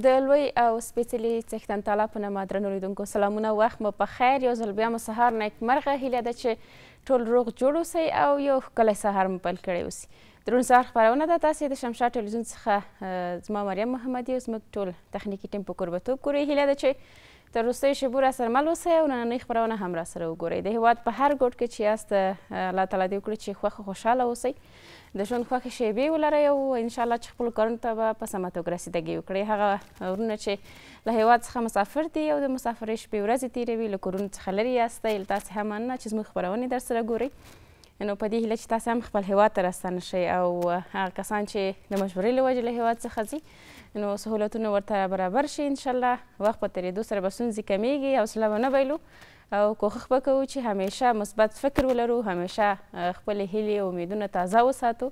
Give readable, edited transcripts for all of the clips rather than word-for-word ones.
د لوی او سپېڅلي څښتن تعالی په نامه درنو لیدونکو سلامونه، وخت مو په خیر. یو ځل بیا مو سهار نیکمرغه هیله ده چې ټول روغ جوړ اوسئ او یو ښکلی سهار مو پیل کړی اوسي. درون سهار خپرونه ده، تاسې د شمشاد ټلویزیون څخه زما مریم محمدي او زموږ ټول تخنیکي ټیم په کوربتوب کورې هیله ده چې تر وروستیو شېبو راسره مل اوسئ او نننۍ خپرونه هم راسره وګورئ. د هېواد په هر ګوټ کې چې یاست الله تعالی دې وکړي چې خوښه خوشحاله اوسئ، د ژوند خوښې شېبې ولرئ او انشاءالله چې خپلو کارونو ته به په سمه توګه رسیدګي وکړئ. هغه وروڼه چې له هېواد څخه مسافر دي او د مسافرۍ شپې ورځې تېروي، له کورونو څخه لرې یاستئ، له تاسې هم مننه چې زموږ خپرونې در سره ګورئ. نو په دې هیله چې تاسې هم خپل هېواد ته راستانه شئ او هغه کسان چې د مجبورۍ له وجې له هېواد څخه ځي نو سهولتونه ورته برابر شي. انشاءالله وخت په تېرېدو سره به ستونزې کمیږي، حوصله به نه بایلو او کوښښ به کوو چې همیشه مثبت فکر ولرو، همیشه خپلې هیلې او امیدونه تازه وساتو.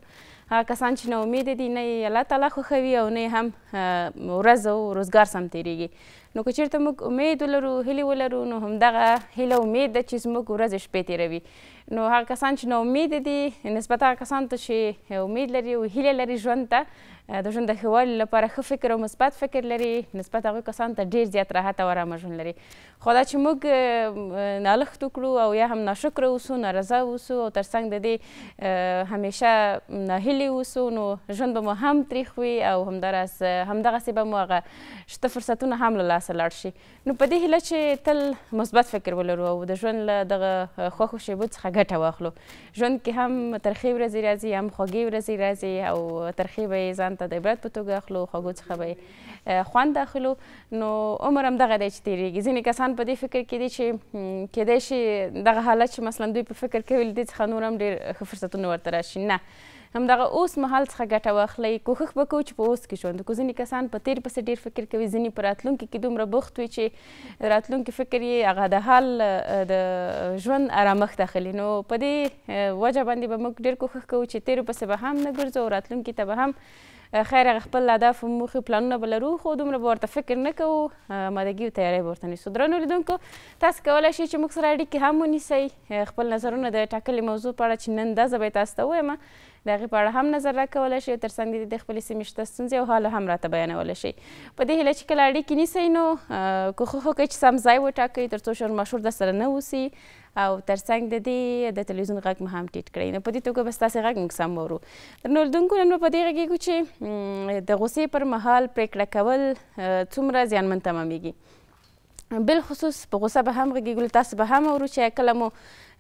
هغه کسان چې نا امیده دي نه یې الله تعالی خوښوي او نه یې هم ورځ او روزګار سم تېرېږي. نو که چېرته موږ امید ولرو، هیلې ولرو، نو همدغه هیله امید ده چې زموږ ورځې شپې تېروي. نو هغه کسان چې نا امیده دي نسبت هغه کسانو ته چې امید لري او هیله لري ژوند ته، د ژوند د ښه والي لپاره ښه فکر او مثبت فکر لري، نسبت هغوی کسانو ته ډېر زیات راحت او ارامه ژوند لري. خو دا چې موږ نالښت وکړو او یا هم ناشکره اوسو، نارضا اوسو او تر څنګ د دې همیشه ناهیلې اوسو، نو ژوند به مو هم تریخ وي او همدغسې به مو هغه شته فرصتونه هم له لاسه لاړ شي. نو په دې هیله چې تل مثبت فکر ولرو او د ژوند له دغه خوښو شېبو څخه ګټه واخلو. ژوند کې هم ترخې ورځې راځي، هم خوږې ورځې راځي او ترخې به یې ځان ته د عبرت په توګه اخلو، خوږو څخه به یې خوند اخلو. نو عمر هم دغه دی چې تېرېږي. ځینې کسان په دې فکر کې دي چې کیدای شي دغه حالت چې مثلا دوی په فکر کوي له دې څخه نور هم ډېر ښه فرصتونه ورته راشي. نه، همدغه اوس مهال څخه ګټه واخلئ. کوښښ به کوو چې په اوس کې ژوند وکړو. ځینې کسان په تېر پسې ډېر فکر کوي، ځینې په راتلونکي کې دومره بوخت وي چې راتلونکي فکر یې هغه د حال د ژوند ارامښت اخلي. نو په دې وجه باندې به موږ ډېر کوښښ کوو چې تېرو پسې به هم نه ګرځو او راتلونکي ته به هم خیر هغه خپل اهداف او موخې پلانونه به لرو، خو دومره به ورته فکر نه کوو، آمادګي او تیاری به ورته نیسو. درنو لیدونکو، تاسو کولی شئ چې موږ سره اړیکې هم ونیسئ، خپل نظرونه د ټاکلې موضوع په اړه چې نن دا زه به یې تاسو ته ووایم د هغې په اړه هم نظر راکولی شئ، تر څنګ د خپلې سیمې شته ستونزې او حال هم راته بیانولی شئ. په دې هیله چې کله اړیکې نیسئ نو کوښښ وکړئ چې سم ځای وټاکئ تر څو شور ماشور درسره نه اوسي او تر څنګ د دې د تلویزیون غږ مو هم ټیټ کړئ. نو په دې توګه به ستاسې غږ موږ سم واورو. درنو لیدونکو، نن به په دې غږیږو چې د غوسې پر مهال پرېکړه کول څومره زیانمن تمامیږي. بالخصوص په غوسه به هم غږیږو، تاسو به هم اورو چې کله مو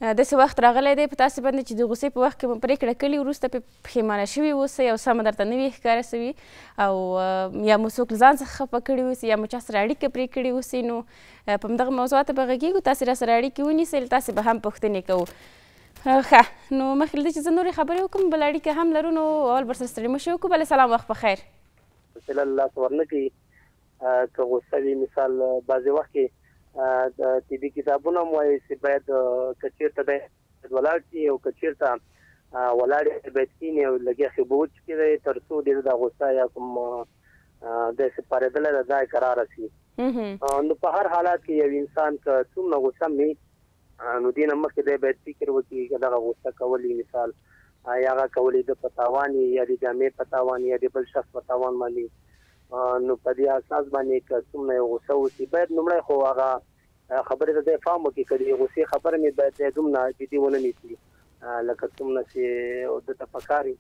داسې وخت راغلی دی په تاسې باندې چې د غوسې په وخت کې مو پرېکړه کړې، وروسته پرې پښیمانه شوي اوسئ او سمه درته نه وي ښکاره سوي او یا مو څوک له ځان څخه خفه کړي اوسي یا مو چا سره اړیکه پرې کړې اوسي. نو په همدغه موضوعاتو به غږیږو، تاسې راسره اړیکې ونیسئ، له تاسې به هم پوښتنې کوو. ښه، نو مخکې له دې چې زه نورې خبرې وکړم بله اړیکه هم لرو، نو اول ورسره ستړي مه شئ. وکړو بله سلام، وخت په خیر. الله ورنه کوي که غوسه وي، مثال بعضې وخت کې طبي کتابونه هم وایي چې باید که چېرته دی ولاړ شي او که چېرته ولاړ یې باید کښېني او لږ یخې اوبه وڅښي دی تر څو د دا غوسه یا کوم داسې پارېدلی ده دا قراره شي. نو په هر حالات کې یو انسان که څومره غوسه وي نو دې نه مخکې دی باید فکر وکړي که دغه غوسه کول مثال یا هغه کول د په تاوان یا د جامې په تاوان یا د بل شخص په تاوان باندې، نو په دې اساس باندې که څومره یې غوسه وشي باید لومړی خو هغه خبرې ته دی پام وکړي که د غوسې خبره مې باید دی دومره جدي ونه نیسي لکه څومره چې دته پکار وي.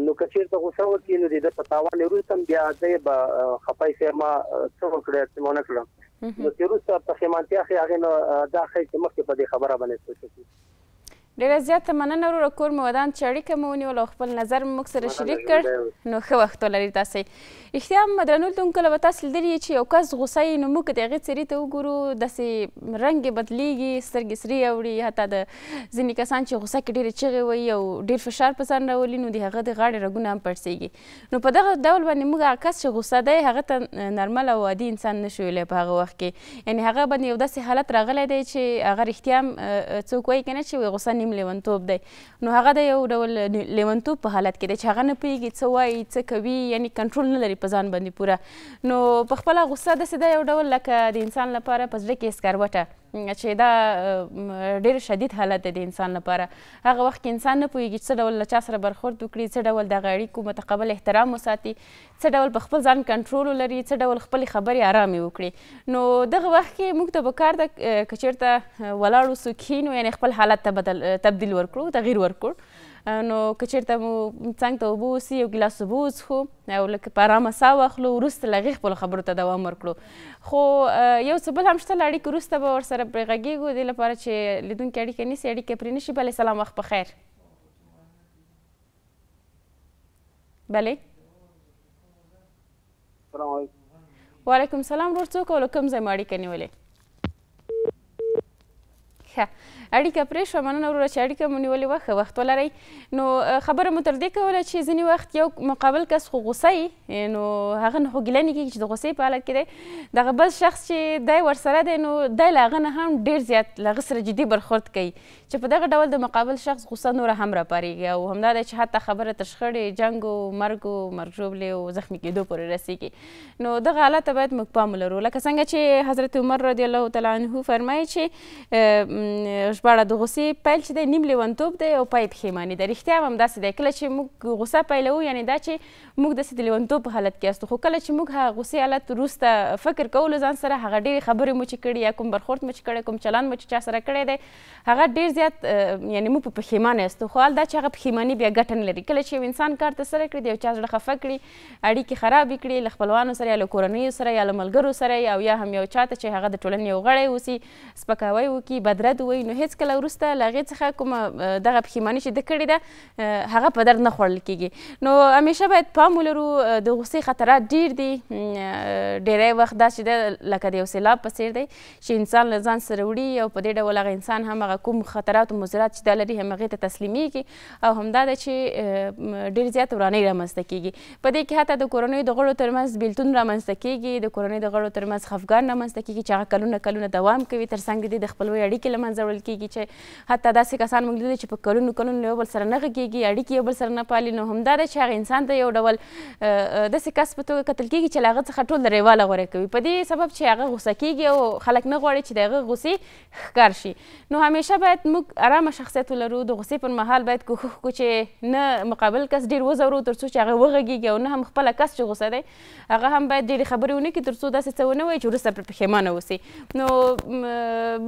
نو که چېرته غوسه وکړي نو د ده په تاوان یې وروسته بیا دی به خفه یې ما څه وکړی څه ونه کړم، نو چې وروسته پښیمانتیا ښایي هغې نه دا ښایي چې مخکې په دې خبره باندې سوچ وکړي. ډېره زیاته مننه وروره، کور مو ودان چې اړیکه مو ونیول او خپل نظر مو موږ سره شریک کړ، نو ښه وخت ولرئ تاسې. رښتیا هم درنو لیدونکو، کله به تاسې لیدلي یې چې یو کس غوسه یي نو موږ که د هغې څېرې ته وګورو داسې رنګ یې بدلېږي، سترګې سرې اوړي، حتی د ځینې کسان چې غوسه کې ډېرې چغې وایي او ډېر فشار په ځان راولي نو د هغه د غاړې رګونه هم پړسېږي. نو په دغه ډول باندې موږ هغه کس چې غوسه دی هغه ته نرمل او عادي انسان نه شو ویلی په هغه وخت کې. یعنې هغه باندې یو داسې حالت راغلی دی چې هغه رښتیا هم څوک وایي که نه چې غوسه نیم لیونتوب دی. نو هغه د یو ډول لیونتوب په حالت کې دی چې هغه نه پوهېږي څه وایي څه کوي، یعنې کنټرول نه لري په ځان باندې پوره. نو په خپله غوسه داسې ده یو ډول لکه د انسان لپاره په زړه کې سکروټه چې دا ډېر شدید حالت دی د انسان لپاره. هغه وخت کې انسان نه پوهېږي چې څه ډول له چا سره برخورد وکړي، څه ډول دغه اړیکو متقابل احترام وساتي، څه ډول په خپل ځان کنټرول ولري، څه ډول خپلې خبرې آرامې وکړي. نو دغه وخت کې موږ ته پکار ده که چېرته ولاړ اوسو، کښېنو، یعنې خپل حالت ته تبدیل ورکړو، تغییر ورکړو. نو که چېرته مو څنګ ته اوبه وڅښي، یو ګیلاس اوبه وڅښو او لکه په ارامه ساه واخلو، وروسته له هغې خپلو خبرو ته دوام ورکړو. خو یو څه بل هم شته، له اړیکې وروسته به ورسره پرې غږېږو دې لپاره چې لیدونکي اړیکه نیسي، اړیکه پرې نه شي. بلې سلام، وخت په خیر. بلې السلام علیکم. وعلیکم السلام. ورور څوک او له کوم ځای مو اړیکه نیولې؟ ښه، اړیکه پرې شوه. مننه وروره چې اړیکه مو نیولې وه. ښه وخت ولرئ. نو خبره مو تر دې کوله چې ځینې وخت یو مقابل کس خو غوسه وي، نو هغه نه خو ګیله نه کېږي چې د غوسې په حالت کې دی. دغه بل شخص چې دی ورسره دی، نو دی له هغه نه هم ډېر زیات له هغه سره جدي برخورد کوي، چې په دغه ډول د مقابل شخص غوسه نوره هم راپارېږي او همدا دی چې حتی خبره تر شخړې، جنګ او مرګ ژوبلې او زخمي کېدو پورې رسېږي. نو دغه حالت ته باید موږ پام ولرو. لکه څنګه چې حضرت عمر رضی الله تعالی عنه فرمایي چې ژباړه د غوسې پیل چې دی نیم لیونتوب دی او پای پښیماني ده. رښتیا هم همداسې دی. کله چې موږ غوسه پیلوو، یعنې دا چې موږ داسې د لیونتوب په حالت کې یاستو، خو کله چې موږ هغه غوسې حالت وروسته فکر کوو له ځان سره، هغه ډېرې خبرې مو چې کړي، یا کوم برخورد مو چې کړی، کوم چلند مو چې چا سره کړی دی، هغه ډېر زیات یعنې موږ په پښیمانه یاستو. خو حال دا چې هغه پښیماني بیا ګټه نه لري. کله چې یو انسان کار ترسره کړي، د یو چا زړه خفه کړي، اړیکې خرابې کړي له خپلوانو سره، یا له کورنیو سره، یا له ملګرو سره، او یا هم یو چا ته چې هغه د ټولنې یو غړی اوسي سپکاوی وکړي، بدرد ووایي، نو هېڅکله وروسته له هغې څخه کومه دغه پښیماني چې ده کړې ده هغه په درد نه خوړل کېږي. نو همیشه باید پام ولرو. د غوسې خطرات ډېر دي. ډېری وخت داسې ده لکه د یو سیلاب په څېر دی چې انسان له ځان سره وړي، او په دې ډول هغه انسان هم هغه کوم خطرات او مضرات چې دا لري هم هغې ته تسلیمیږي، او همدا ده چې ډېر زیات ورانۍ رامنځته کېږي. په دې کې حتی د کورنیو د غړو ترمنځ بېلتون رامنځته کېږي، د کورنیو د غړو ترمنځ خفګان رامنځته کېږي چې هغه کلونه دوام کوي. تر څنګ د دې د خپلوۍ اړیکې له منځه وړل کېږي چې حتی داسې کسان موږ لیدلي چې په کلونو له یو بل سره نه غږېږي، اړیکې یو بل سره نه پالي. نو همدا ده چې هغه انسان ته یو ډول داسې کس په توګه کتل کېږي چې له هغه څخه ټول درېواله غوره کوي، په دې سبب چې هغه غوسه کېږي او خلک نه غواړي چې د هغه غوسې ښکار شي. نو همیشه باید موږ ارامه شخصیت ولرو. د غوسې پر مهال باید کوښښ وکړو چې نه مقابل کس ډېر وځورو تر څو چې هغه وغږېږي، او نه هم خپله کس چې غوسه دی هغه هم باید ډېرې خبرې ونه کړي تر څو داسې څه ونه وایي چې وروسته پرې پښیمانه اوسي. نو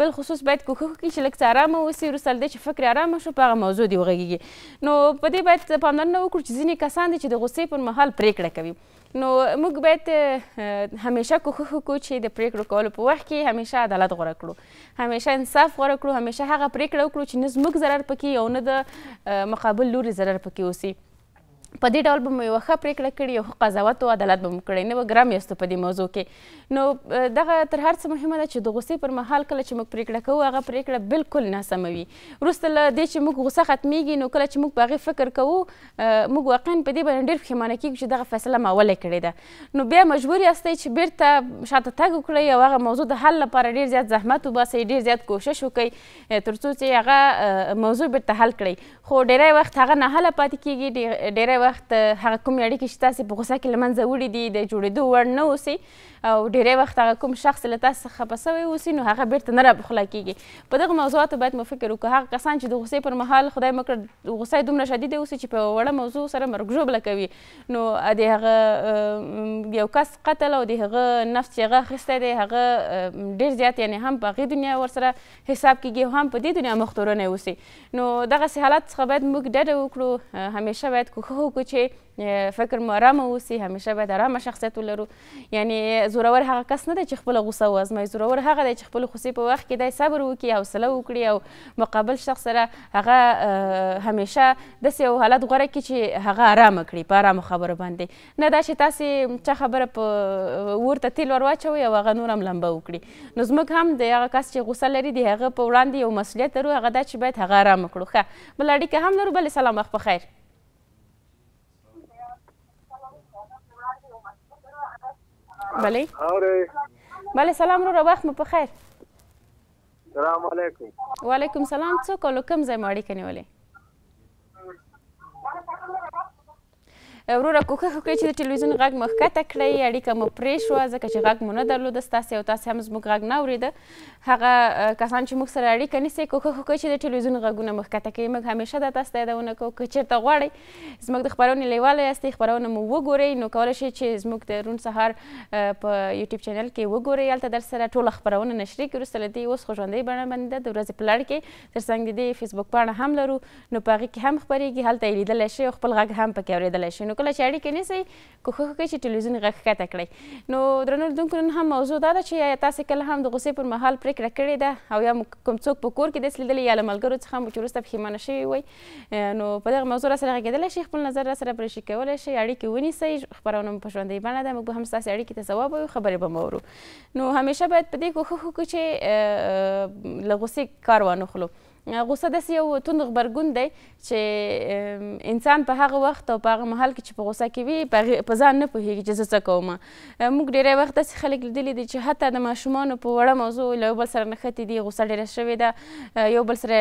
بالخصوص باید کوښښ وکړي چې لږ څه ارامه اوسي، وروسته له دې چې فکر ارامه شو په هغه موضوع دې وغږېږي. نو په دې باید پاملرنه وکړو چې ځینې کسان دي چې د غوسې پر مهال پرېکړه کوي. نو موږ باید همیشه کوښښ وکړو چې د پرېکړو کولو په وخت کې همیشه عدالت غوره کړو، همیشه انصاف غوره کړو، همیشه هغه پرېکړه وکړو چې نه زموږ ضرر پکې او نه د مقابل لوري ضرر پکې اوسي. په دې ډول به مو یوه ښه پرېکړه کړې، یو ښه قضاوت او عدالت به مو کړی، نه به ګرم یاستو په دې موضوع کې. نو دغه تر هر څه مهمه ده چې د غوسې پر مهال کله چې موږ پرېکړه کوو، هغه پرېکړه بالکل ناسمه وي. وروسته له دې چې موږ غوسه ختمیږي، نو کله چې موږ په هغې فکر کوو، موږ واقعا په دې باندې ډېر پښیمانه کېږو چې دغه فیصله ما ولې کړې ده. نو بیا مجبور یاستئ چې بېرته شاته تګ وکړئ او هغه موضوع د حل لپاره ډېر زیات زحمت وباسئ، ډېر زیات کوښښ وکړئ تر څو چې هغه موضوع بېرته حل کړئ. خو ډېری وخت هغه ناحله پاتې کېږي، ډېری وخت هغه کومې اړیکې چې تاسې په غوسه کې له منځه وړي دي د جوړېدو وړ نه اوسي، او ډېری وخت هغه کوم شخص له تاسې څخه خفه سوی اوسي، نو هغه بېرته نه راپخلا کېږي. په دغه موضوعاتو باید مو فکر وکړو. هغه کسان چې د غوسې پر مهال خدای مه کړه غوسه یې دومره شدیده اوسي چې په یوه وړه موضوع سره مرګ ژوبله کوي، نو د هغه یو کس قتل او د هغه نفس چې هغه اخیستی دی هغه ډېر زیات یعنې هم په هغې دنیا ورسره حساب کېږي او هم په دې دنیا مختورنی اوسي. نو دغسې حالات څخه باید موږ ډډه وکړو. همیشه باید کوښښ وکړو چې فکر مو ارامه اوسي، همیشه باید ارامه شخصیت ولرو. یعنې زورور هغه کس نه دی چې خپله غوسه وازمایي، زورور هغه دی چې خپلې غوسې په وخت کې دی صبر وکړي، حوصله وکړي او مقابل شخص سره هغه همیشه داسې یو حالت غوره کړي چې هغه ارامه کړي په ارامو خبرو باندې، نه دا چې تاسې چا خبره په اور ته تیل ور واچوئ او هغه نور هم لمبه وکړي. نو زموږ هم د هغه کس چې غوسه لري د هغه په وړاندې یو مسؤلیت لرو، هغه دا چې باید هغه ارامه کړو. ښه، بله اړیکه هم لرو. بلې سلام، وخت په خیر. بله سلام وروره، وخت مو په خیر. السلام علیکم. وعلیکم سلام. څوک او له کوم ځای مو اړیکه نیولې؟ وروره کوښښ وکړئ چې د ټلویزیون غږ مو ښکته کړئ، اړیکه مو پرې شوه ځکه چې غږ مو نه درلوده ستاسې او تاسې هم زموږ غږ نه اورېده. هغه کسان چې موږ سره اړیکه نیسئ کوښښ وکړئ چې د ټلویزیون غږونه مو ښکته کوئ. موږ همیشه دا تاسو ته یادونه کوو که چېرته غواړئ زموږ د خپرونې لیواله یاستئ، خپرونه مو وګورئ، نو کولی شئ چې زموږ د روڼ سهار په یوټیوب چینل کې وګورئ. هلته در سره ټوله خپرونه نشري کړي. وروسته له دې اوس خو ژوندۍ بڼه باندې ده، د ورځې په لړ کې تر څنګ د دې فیسبوک پاڼه هم لرو، نو په هغې کې هم خپرېږي، هلته یې لیدلی شئ او خپل غږ هم پکې اورېدلی شئ. نو کله چې اړیکې نیسئ کوښښ وکړئ چې ټلویزیون غږ ښکته کړئ. نو درنو لیدونکو نن هم موضوع دا ده چې آیا تاسې کله هم د غوسې پر مهال پرېکړه کړې ده او یا کوم څوک په کور کې داسې لیدلي یا له ملګرو څخه مو چې وروسته پښیمانه شوي وئ، نو په دغه موضوع راسره غږېدلی شئ، خپل نظر راسره پرې شریکولی شئ، اړیکې ونیسئ. خپرونه مو په ژوندۍ بڼه ده، موږ به هم ستاسې اړیکې ته ځواب وایو، خبرې به مو اورو. نو همیشه باید په دې کوښښ وکړو چې له غوسې کار وانخلو. غوسه داسې یو توند غبرګون دی چې انسان په هغه وخت او په هغه مهال کې چې په غوسه کې وي په ځان نه پوهېږي چې زه څه کوم. موږ ډېری وخت داسې خلک لیدلي دي چې حتی د ماشومانو په وړه موضوع له یو بل سره نښتي دي، غوسه ډېره شوې ده، یو بل سره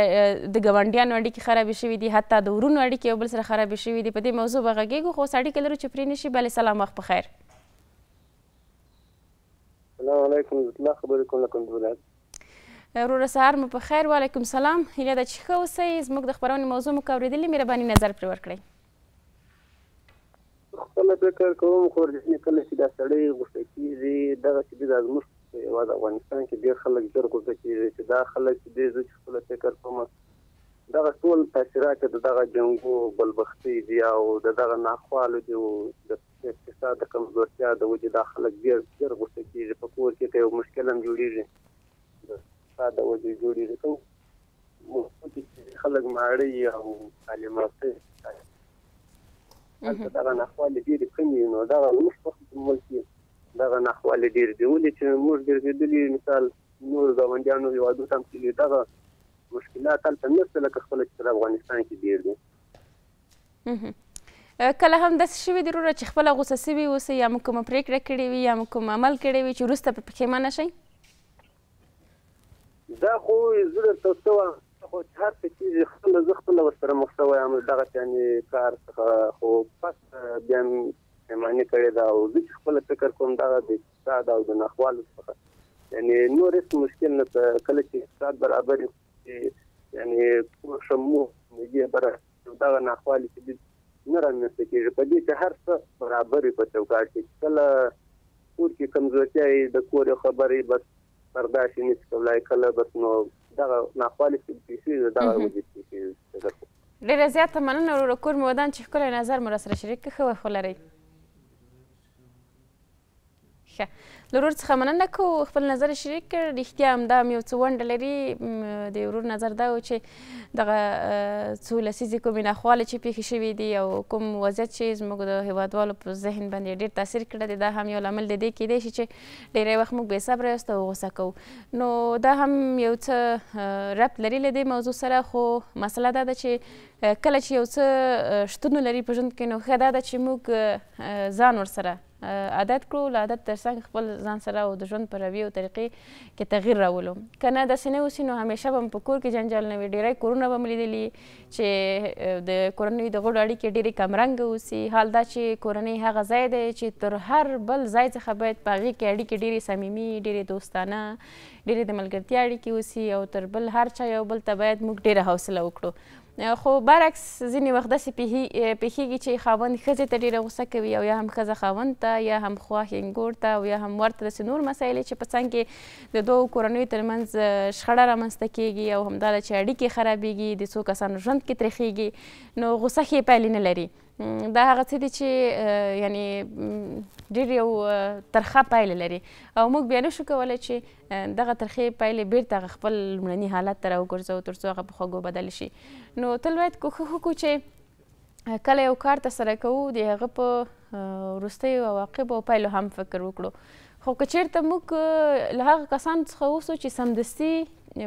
د ګاونډیانو اړیکې خرابې شوي دي، حتی د ورونو اړیکې یو بل سره خرابې شوي دي. په دې موضوع به غږېږو، خو اوس اړیکه لرو چې پرې نه شي. بلې سلام، وخت په خیر. السلام علیکم، عزت الله خبرې کوم له کندوز ولایت. وروره سهار مو په خیر. وعلیکم سلام. هیله ده چې ښه اوسئ. زموږ د خپرونې موضوع مو که اورېدلې مهرباني نظر پرې ورکړئ. خپله فکر کوم خو کله چې دا سړی غوسه کېږي دغسې دي دا زموږ په هېواد افغانستان کې ډېر خلک ژر غوسه کېږي چې دا خلک چې دی زه چې خپله فکر کوم دغه ټول تاثیرات د دغه جنګو بلبختۍ دي او د دغه ناخوالو دي او د اقتصاد د کمزورتیا د وجې دا خلک ډېر ژر غوسه کېږي. په کور کې که یو مشکل هم جوړېږي د وجې جوړېږي کوم خلک ماړه وي او تعلیم یافته هلته دغه ناخوالې ډېرې کمې وي. نو دغه زموږ په ملک کې دغه ناخوالې ډېرې دي، ولې چې موږ ګرځېدلي مثال نورو ګاونډیانو هېوادونو ته هم تللي دغه مشکلات هلته نشته لکه خپله چې په افغانستان کې ډېر دي. کله هم داسې شوي دي وروره چې خپله غوسه سوي اوسئ یا مو کومه پرېکړه کړې وي یا مو کوم عمل کړی وي چې وروسته پرې پښیمانه شئ؟ دا خو زه درته څه وایم خو چې هر څه کېږي زه خپله ورسره مخ شوی یم دغسې یعنې کار څخه، خو پس بیا مې پښیماني کړې ده او زه چې خپله فکر کوم دغه د اقتصاد او د ناخوالو څخه یعنې نور هېڅ مشکل نشته. کله چې اقتصاد برابر وي یعنې ښه مو بره دغه ناخوالې چې نه رامنځته کېږي په دې چې هر څه برابر وي په چوکاټ کې. کله کور کې کمزورتیا وي د کور یو خبرې بس برداشت یې نشي کولی، کله بس نو دغه ناخوالې چې پیښې وي دغه وجې پیښې. ډېره زیاته مننه وروره، کور مو ودان چې ښکلی نظر مو راسره شریک کړه. ښه وخت ولرئ. ښه، له ورور څخه مننه کوو، خپل نظر شریک کړ. رښتیا همدا هم یو څه ونډه لري. د ورور نظر دا و چې دغه څو لسیزې کومې ناخوالې چې پېښې شوي دي او کوم وضعیت چې زموږ د هېوادوالو په ذهن باندې ډېر تاثیر کړی دی، دا هم یو لامل د دې کیدی شي چې ډېری وخت موږ بې صبره یاست او غوسه کوو. نو دا هم یو څه ربط لري له دې موضوع سره، خو مسله دا ده چې کله چې یو څه شتون ولري په ژوند کې نو ښه دا ده چې موږ ځان ورسره عادت کړو، له عادت تر څنګ خپل ځان سره او د ژوند په رویې او طریقې کې تغییر راولو. که نه داسې نه اوسي نو همیشه به په کور کې جنجال نه وي. ډېری کورونه به مو لیدلي چې د کورنیو د غړو اړیکې ډېرې کمرنګه اوسي. حال دا چې کورنۍ هغه ځای دی چې تر هر بل ځای څخه باید په هغې کې اړیکې ډېرې صمیمي، ډېرې دوستانه، ډېرې د ملګرتیا اړیکې اوسي او تر بل هر چا یو بل ته باید موږ ډېره حوصله وکړو. خو برعکس ځینې وخت داسې پېښېږي چې خاوند ښځې ته ډېره غوسه کوي او یا هم ښځه خاوند ته یا هم خوا ښینګور ته او یا هم ورته داسې نور مسایل چې په څنګ کې د دوو کورنیو ترمنځ شخړه رامنځته کېږي او همدا ده چې اړیکې خرابېږي، د څو کسانو ژوند کې تریخېږي. نو غوسه ښې پایلې نه لري. دا هغه څه دي چې یعنې ډېر یو ترخه پایله لري او موږ بیا نشو کولی چې دغه ترخې پایلې بیرته هغه خپل لومړني حالت ته راوګرځوو تر څو هغه په خوږو بدل شي. نو تل باید کوښښ وکړو چې کله یو کار ترسره کوو د هغه په وروستیو عواقبو او پایلو هم فکر وکړو. خو که چېرته موږ له هغه کسانو څخه اوسو چې سمدستي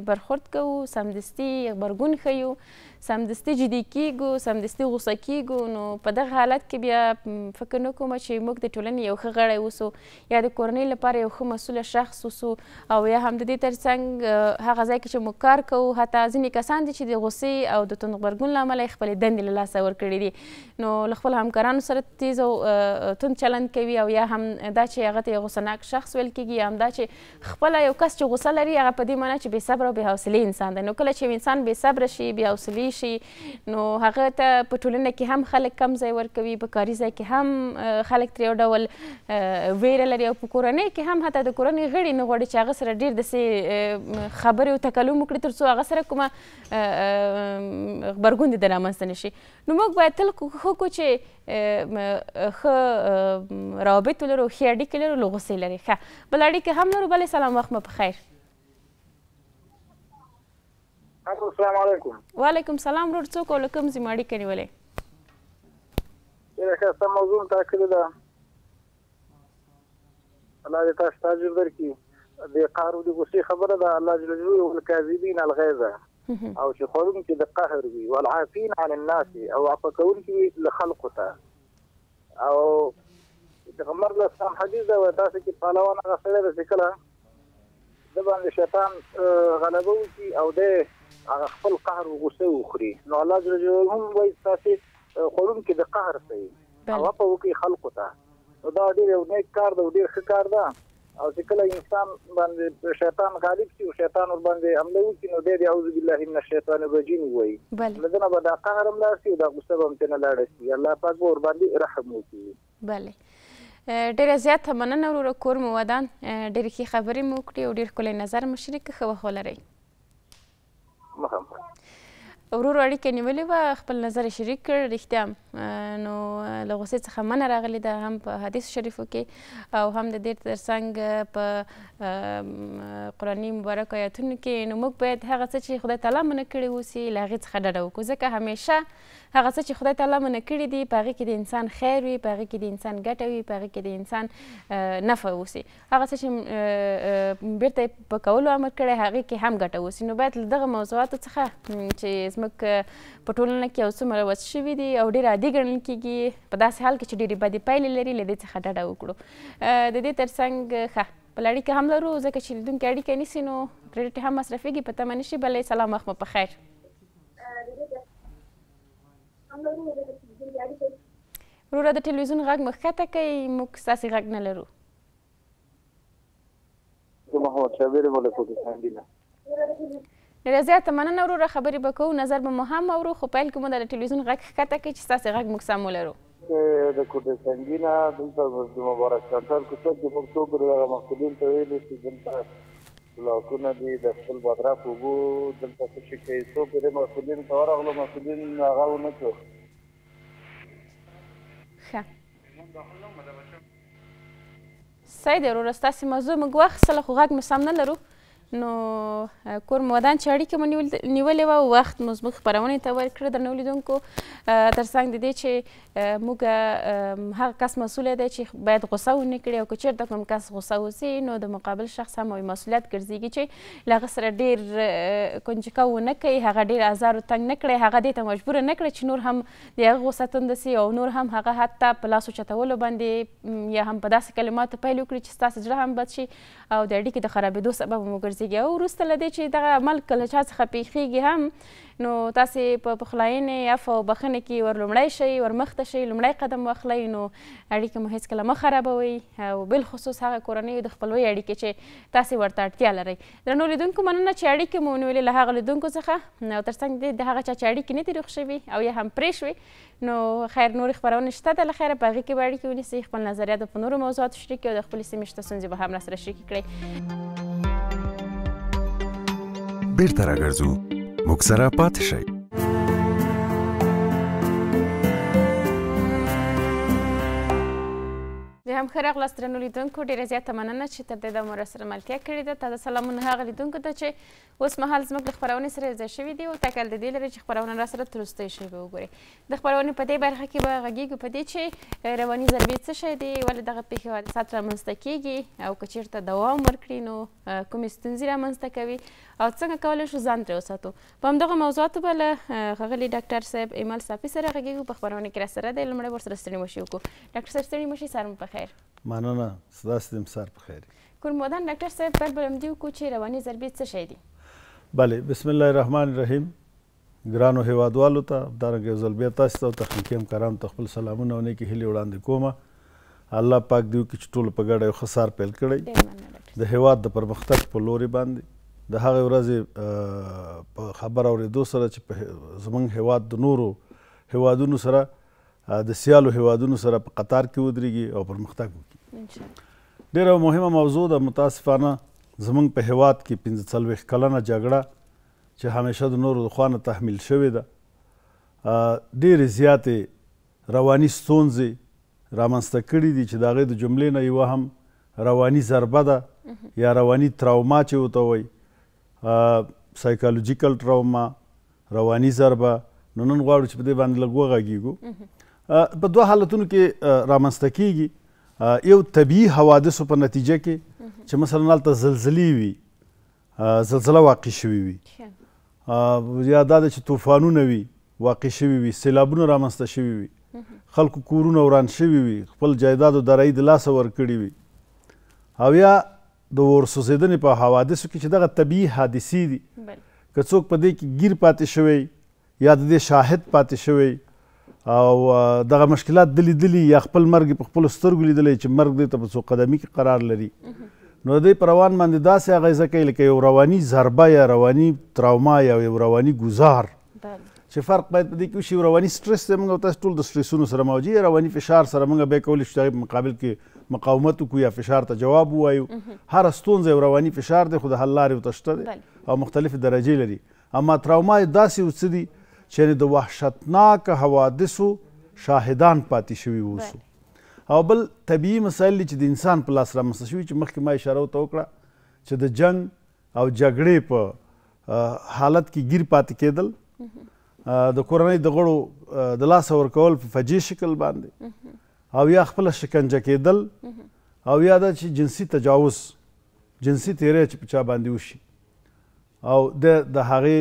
برخورد کوو، سمدستي غبرګون ښیو، سمدستي جدي کیږو، سمدستي غوسه کیږو، نو په دغه حالت کې بیا فکر نه کوم چې موږ د ټولنې یو ښه غړی اوسو یا د کورنۍ لپاره یو ښه مسؤله شخص اوسو، او یا هم د دې ترڅنګ هغه ځای کې چې موږ کار کوو حتی ځینې کسان دي چې د غوسې او د توند غبرګون له امله یې خپلې دندې له لاسه ورکړي دي، نو له خپلو همکارانو سره تیز او توند چلند کوي، او یا هم دا چې هغه ته یو غوسهناک شخص ویل کېږي، یا هم دا چې خپله یو کس چې غوسه لري هغه په دې معنی چې بې صبره او بې حوصلې انسان دی. نو کله چې یو انسان بې صبره شي، بې حوصلې شي، نو هغه ته په ټولنه کې هم خلک کم ځای ورکوي، په کاري ځای کې هم خلک ترې یو ډول ویره لري، او په کورنۍ کې هم حتی د کورنۍ غړي نه غواړي چې هغه سره ډېر داسې خبرې او تکلم وکړي تر څو هغه سره کومه غبرګون دې رامنځته نه شي. نو موږ باید تل کوښښ وکړو چې ښه روابط ولرو، ښې اړیکې لرو، له غوسې لرې. ښه، بله اړیکه هم لرو. بلې سلام، وخت مو په خیر. السلام علیکم. وعلیکم سلام. ورور څوک او له کوم ځای مو اړیکه نیولې؟ ډېره ښایسته موضوع مو ټاکلې ده. الله دې تاسو ته اجر درکړي. د قهر او د غوسې خبره ده، الله جل جلاله والکاظمین الغیظ، او چې خورونکي د قهر وي، والعافین عن الناس، او عفو کوونکي وي له خلقو ته. او پیغمبر علیه السلام حدیث ده، وایي تاسو کې پهلوان هغه سړی ده چې کله د باندې شیطان غلبه وکړي او دی هغه خپل قهر او غوسه وخوري، نو الله جل جلاله هم وایي تاسې خورونکي د قهر ته او عفو وکړي خلقو ته. نو دا ډېر یو نیک کار ده او ډېر ښه کار ده. او چې کله انسان باندې شیطان غالب شي او شیطان ور باندې حمله وکړي، نو دی د اعوذ بالله من الشیطان الرجیم وایي، له ده نه به دا قهر هم لاړ شي او دا غوسه به هم ترې نه لاړه شي. الله پاک به ور باندې رحم وکړي. بله، ډېره زیاته مننه وروره. کور مو ودان، ډېرې ښې خبرې مو وکړې او ډېر ښکلی نظر مو شریک کړ. ښه وخت ولرئ. ورورو اړیکه نیولې وه، خپل نظر یې شریک کړ. رښتیا نو له غوسې څخه منع راغلې ده، هم په حدیث شریفو کې او هم د دې ترڅنګ په قرآني مبارکو آیاتونو کې. نو موږ باید هغه څه چې خدای تعالی منع کړي اوسي له هغې څخه ډډه وکړو، ځکه همیشه هغه څه چې خدای تعالی منع کړي دي په هغې کې د انسان خیر وي، په هغې کې د انسان ګټه وي، په هغې کې د انسان نفع اوسي. هغه څه چې بیرته یې په کولو امر کړی هغې کې هم ګټه اوسي. نو باید له دغه موضوعاتو څخه چې زموږ په ټولنه کې یو څه مروج شوي دي او ډېر عادي ګڼل کېږي، په داسې حال کې چې ډېرې بدې پایلې لري، له دې څخه ډډه وکړو. د دې ترڅنګ ښه بله اړیکه هم لرو، ځکه چې لیدونکي اړیکه نیسي نو کریډټ هم مصرفېږي، په تمه نه شي. بلې سلام، وخت مو په خیر. وروره د ټلویزیون غږ مو ښکته کوئ، موږ ستاسې غږ نه لرو. زه محمد شابیر یم له کوټه. ډېره زیاته مننه وروره. خبرې به کوو، نظر به مو هم اورو، خو پیل کې مو د ټلویزیون غږ ښکته کوئ چې ستاسې غږ موږ سم ولرو. د کوټه سنګینه دلته د مبارک سنټر کوڅه کې موږ څوک دغه مسؤلین ته ویلي چې دلته بلاکونه دي د خپل بادرک اوبو دلته څه شي کوي. څوک د مسؤلین ته ورغلو، مسؤلین هغه ونه کړو. ښه صحیح دی وروره، ستاسې موضوع موږ واخیستله خو غږ مو سم نه لرو. نو کور مو ودان چې اړیکه مو نیولې وه، وخت مو زموږ خپرونې ته ورکړه. درنو لیدونکو، ترڅنګ د دې چې موږ هغه کس مسؤله دی چې باید غوسه ونه کړي، او که چېرته کوم کس غوسه وسي نو د مقابل شخص هم یو مسؤلیت ګرځېږي چې له هغه سره ډېر کنجکه ونه کوي، هغه ډېر ازار و تنګ نه کړي، هغه دې ته مجبوره نه کړي چې نور هم د هغه غوسه تنده سي، او نور هم هغه حتی په لاس اوچتولو باندې یا هم په داسې کلماتو پیل وکړي چې ستاسې زړه هم بد شي او د اړیکې د خرابېدو سبب مو ګرځي. او وروسته له دې چې دغه عمل که له چا څخه پیښیږي هم، نو تاسې په پخلاینې عفو او بخښنې کې ور لومړی شئ، ور مخته شئ، لومړی قدم واخلئ، نو اړیکې مو هېڅکله مه خرابوئ، او بالخصوص هغه کورنیو د خپلوۍ اړیکې چې تاسې ورته اړتیا لرئ. درنو لیدونکو، مننه چې اړیکې مو ونیولې له هغه لیدونکو څخه، او ترڅنګ د هغه چا چې اړیکې نه دي روغ شوي او یا هم پرې شوې، نو خیر نورې خپرونې شته ده له خیره، په هغې کې به اړیکې ونیسئ، خپل نظریات په نورو موضوعاتو شریک کړئ او د خپلې سیمې شته ستونزې به هم راسره شریکې کړئ. بیرته راګرځو، موږ سره پاتې شئ. د هم ښه راغلاست درنو لیدونکو. ډېره زیاته مننه چې تر دې دمه راسره ملتیا کړې ده. تازه سلامونه هغه لیدونکو ته چې اوس مهال زموږ له خپرونې سره یوځای شوي دي او تکل د دې لري چې خپرونه راسره تر وروستیو شی به وګورئ. د خپرونې په دې برخه کې به غږیږو په دې چې رواني ضربې څه شی دي، ولې دغه پېښې حادثات رامنځته کېږي او که چېرته دوام ورکړي نو کومې ستونزې رامنځته کوي او څنګه کولی شو ځان ترې وساتو. په همدغه موضوعاتو به له ښاغلي ډاکټر صاحب ایمل صافي سره غږیږو. په خپرونه کې راسره دی. لومړی ورسره ستړي مشي وکړو. ډاکټر صاحب ستړي مشي، سهار مو په خیر. مننه، ستاسو دې سهار په خیر. کورمودان ډاکټر صاحب بل به همدې وکړو چې رواني ضربې څه شی دي؟ بله، بسم الله الرحمن الرحیم. ګرانو هیوادوالو ته همدارنګه یو ځل بیا تاسو ته او تخنیکي همکارانو ته خپل سلامونه او نیکې هیلې وړاندې کومه. الله پاک دې وکړي چې ټولو په ګډه یو ښه سهار پیل کړی د هیواد د پرمختګ په لورې باندې. د هغې ورځې په خبر اورېدو سره چې زموږ هیواد د نورو هیوادونو سره د سیالو هیوادونو سره په قطار کې ودرېږي او پرمختګ وکړي. ډېره مهمه موضوع ده. متاسفانه زموږ په هیواد کې 45 کلنه جګړه چې همیشه د نورو لخوا نه تحمیل شوې ده، ډېرې زیاتې رواني ستونزې رامنځته کړي دي چې د هغې د جملې نه یوه هم رواني ضربه ده یا رواني تراوما چې ورته وایي، سایکالوجیکل تراوما، رواني ضربه. نو نن غواړو چې په دې باندې لږ وغږیږو. په دوه حالتونو کې رامنځته کیږي. یو طبیعي حوادثو په نتیجه کې چې مثلا هلته زلزلې وي، زلزله واقع شوي وي، یا دا ده چې طوفانونه وي واقع شوي وي، سیلابونه رامنځته شوي وي، خلکو کورونه وران شوي وي، خپل جایداد او دارایي د لاسه ورکړي وي، او یا د ورسوځېدنې په حوادثو کې چې دغه طبیعي حادثې دي. که څوک په دې کې ګیر پاتې شوی یا د دې شاهد پاتې شوی او دغه مشکلات لیدلي یا خپل مرګ په خپلو سترګو لیدلی چې مرګ دې ته په څو قدمي کې قرار لري، نو دوی په روان باندې داسې اغیزه کوي لکه یو رواني ضربه یا رواني تراوما یا یو رواني ګزار. چې فرق باید په دې کې وشي. یو رواني سټرس دی، موږ تاسو ټول د سټرسونو سره موجي، رواني فشار سره موږ بیا کولی شو چې هغې په مقابل کې مقاومت وکړو یا فشار ته جواب ووایو. هره ستونزه یو رواني فشار دی، خو د حل لارې ورته شته دی او مختلفې درجې لري. اما تراوما داسې یو څه دي چې د وحشتناک حوادثو شاهدان پاتې شوي اوسو. او بل طبیعي مسایل دي چې د انسان په لاس رامنځته شوي، چې مخکې ما اشاره ورته وکړه چې د جنګ او جګړې په حالت کې ګیر پاتې کېدل، د کورنۍ د غړو د لاسه ورکول په فجیع شکل باندې، او یا خپله شکنجه کېدل، او یا دا چې جنسي تجاوز، جنسي تیری چې په چا باندې وشي او د هغې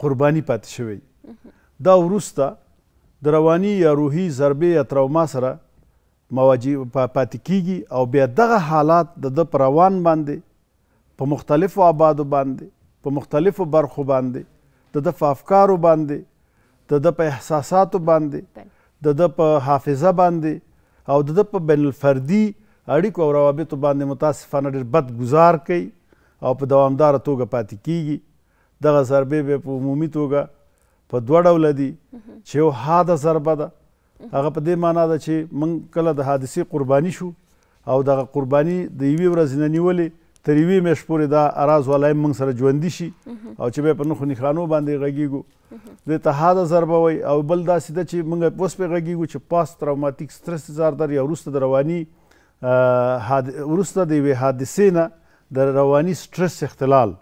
قرباني پاتې شوی. دا وروسته د رواني یا روحي ضربې یا تراوما سره مواجه پاتې کیږي او بیا دغه حالات د په روان باندې په مختلفو ابعادو باندې، په مختلفو برخو باندې، د په افکارو باندې، د په احساساتو باندې، د په حافظه باندې او د په بین الفردي اړیکو او روابطو باندې متاسفانه ډېر بد گزار کوي او په دوامداره توګه پاتې کیږي. دغه ضربې به په عمومي توګه په دوه ډوله دي، چې یو حاده ضربه ده، هغه په دې معنا ده چې موږ کله د حادثې قرباني شو او دغه قرباني د یوې ورځې نه نیولې تر یوې میاشتې پورې دا اراز والا موږ سره ژوندي شي او چې بیا په نښو نښانو باندې غږیږو، دې ته حاده ضربه وایي. او بل داسې ده چې موږ اوس پرې غږیږو چې پاست تراوماتیک سټرس ډیزاردر یا وروسته د رواني وروسته د یوې حادثې نه د رواني سټرس اختلال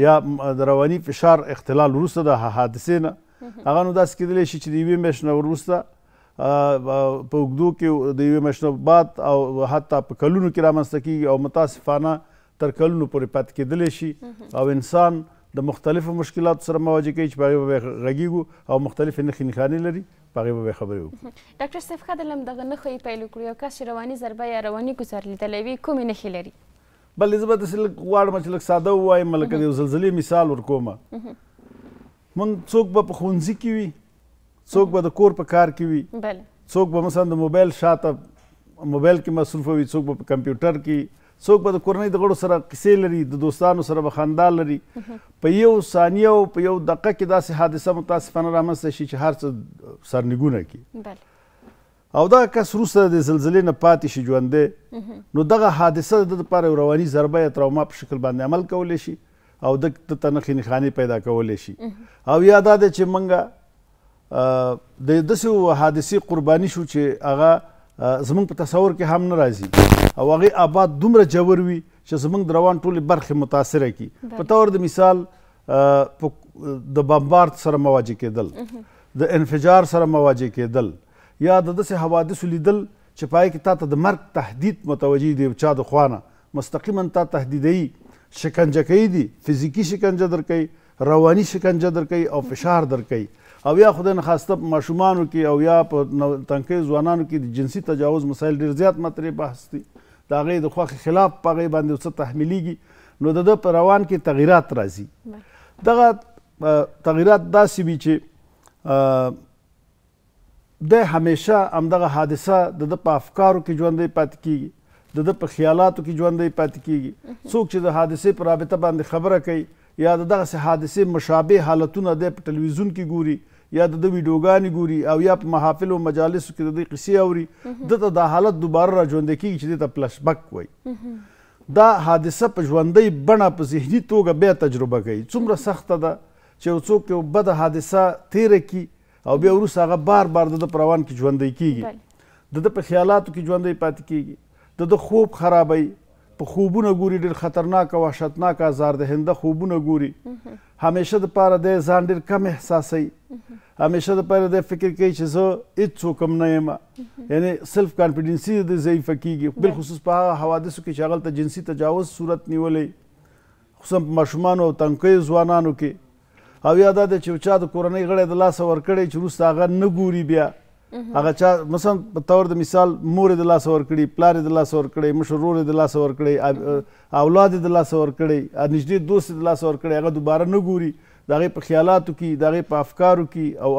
یا د رواني فشار اختلال وروسته د حادثې نه، هغه نو داسې کېدلی شي چې د یوې میاشتې نه وروسته په اوږدو کې د یوې میاشتې نه بعد او حتی په کلونو کې رامنځته کېږي او متاسفانه تر کلونو پورې پاتې کېدلی شي او انسان د مختلفو مشکلاتو سره مواجه کوي چې په هغې به غږیږو او مختلفې نښې نښانې لري، په هغې به خبرې وکړو. ډاکټر صاحب ښه ده له همدغه نښو یې پیل وکړو. یو کس چې رواني ضربه یا رواني ګزار لیدلی وي کومې نښې لري؟ بلې زه به داسې لږ غواړم چې لږ ساده ووایم، لکه د یو زلزلې مثال ورکومه. موږ څوک به په ښوونځي کې وي، څوک به د کور په کار کې وي، څوک به مثلا د موبایل شاته موبایل کې مصروفه وي، څوک به په کمپیوټر کې، څوک به د کورنۍ د غړو سره کیسې لري، د دوستانو سره به خندا لري. په یو ثانیه او په یو دقیقه کې داسې حادثه متاسفانه رامنځته شي چې هر څه سرنګونه کړي او دغه کس وروسته د زلزلې نه پاتې شي ژوندی، نو دغه حادثه د ده دپاره یو رواني ضربه یا تراوما په شکل باندې عمل کولی شي او ده ته نښې نښانې پیدا کولی شي. او یا دا ده چې موږ د داسې حادثې قرباني شو چې هغه زموږ په تصور کې هم نه راځي او هغې آباد دومره جوور وي چې زموږ د روان ټولې برخې متاثره کړي. په طور د مثال د بمبارد سره مواجه کېدل، د انفجار سره مواجه کېدل، یا د داسې حوادثو لیدل چې پای کې تا ته د مرګ تهدید متوجه دی چا د خوا نه مستقیما تا تهدیدوي، شکنجه کوي دي، فزیکي شکنجه درکوي، رواني شکنجه درکوي او فشار درکوي. او یا خدای نخواسته په ماشومانو کې او یا په تنکیو ځوانانو کې د جنسي تجاوز مسایل ډېر زیات مطرح بحث دي. د هغې د خوښې خلاف په هغې باندې څه تحمیلیږي، نو د ده په روان کې تغییرات راځي. دغه تغییرات داسې وي چې د همیشه همدغه حادثه د ده په افکارو کې ژوندی پاتې کېږي، د ده په خیالاتو کې ژوندی پاتې کېږي. څوک چې د حادثې په رابطه باندې خبره کوي یا د دغسې حادثې مشابه حالتونه دی په ټلویزیون کې ګوري یا د ده ویډیوګانې ګوري او یا په محافلو او مجالسو کې د دوی قصې اوري، ده ته دا حالت دوباره را ژوندی کېږي چې دې ته فلش بک وایي. دا حادثه په ژوندۍ بڼه په ذهني توګه بیا تجربه کوي. څومره سخته ده چې یو څوک یو بده حادثه تیره کړي او بیا وروسته هغه بار بار د ده په روان کې ژوندی کېږي، د ده په خیالاتو کې ژوندی پاتې کېږي، د ده خوب خرابوي، په خوبونه ګوري ډېر خطرناک او وحشتناک آزاردهنده خوبونه ګوري. همیشه دپاره دی ځان ډېر کم احساسوي، همیشه دپاره دی فکر کوي چې زه هېڅوک هم نه یم، یعنې سلف کانفیډنسي د ده ضعیفه کېږي، بالخصوص په هغه حوادثو کې چې هغلته جنسي تجاوز صورت نیولی، خصوصا په ماشومانو او تنکیو ځوانانو کې. او یا دا دی چې چا د کورنۍ غړی د لاسه ورکړی چې وروسته هغه نه ګوري بیا هغه چا مثلا په طور د مثال مور د لاسه ورکړي، پلار د لاسه ورکړي، مشر ورور د لاسه ورکړي، اولاد د لاسه ورکړي، نږدې دوست د لاسه ورکړي، هغه دوباره نه ګوري، د هغې په خیالاتو کې، د هغې په افکارو کې او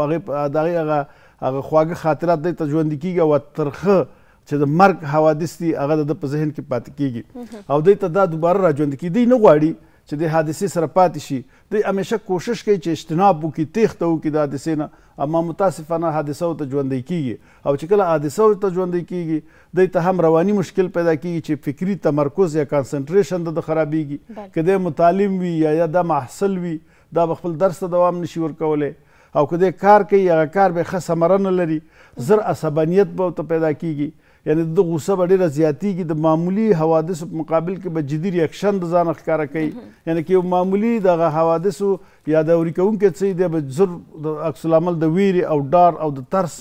د هغې هغه خواږه خاطرات دی ته ژوندي کېږي او ترخه چې د مرګ حوادث دي هغه د ده په ذهن کې پاتې کېږي او دوی ته دا دوباره را ژوندي کېږي. دوی نه غواړي چې د حادثې سره پاتې شي، دوی همیشه کوشش کوي چې اجتناب وکړي، تیښته وکړي د حادثې نه، اما متاسفانه حادثو ته ژوندی کېږي او چې کله حادثو ته ژوندی کېږي دوی ته هم رواني مشکل پیدا کېږي چې فکري تمرکز یا کانسنټریشن د ده خرابېږي. که دی متعلم وي یا دا محصل وي دا به خپل درس ته دوام نشي ورکولی، او که دی کار کوي هغه کار به ښه ثمره نه لري، زر عصبانیت به ورته پیدا کېږي، یعنې د غوسه به ډېره زیاتېږي، د معمولي حوادثو په مقابل کې به جدي ریاکشن د ځانه ښکاره کوي. یعنې که یو معمولي دغه حوادثو یا د اوري کوونکی څه دی به زر د عکس العمل د ویرې او ډار او د ترس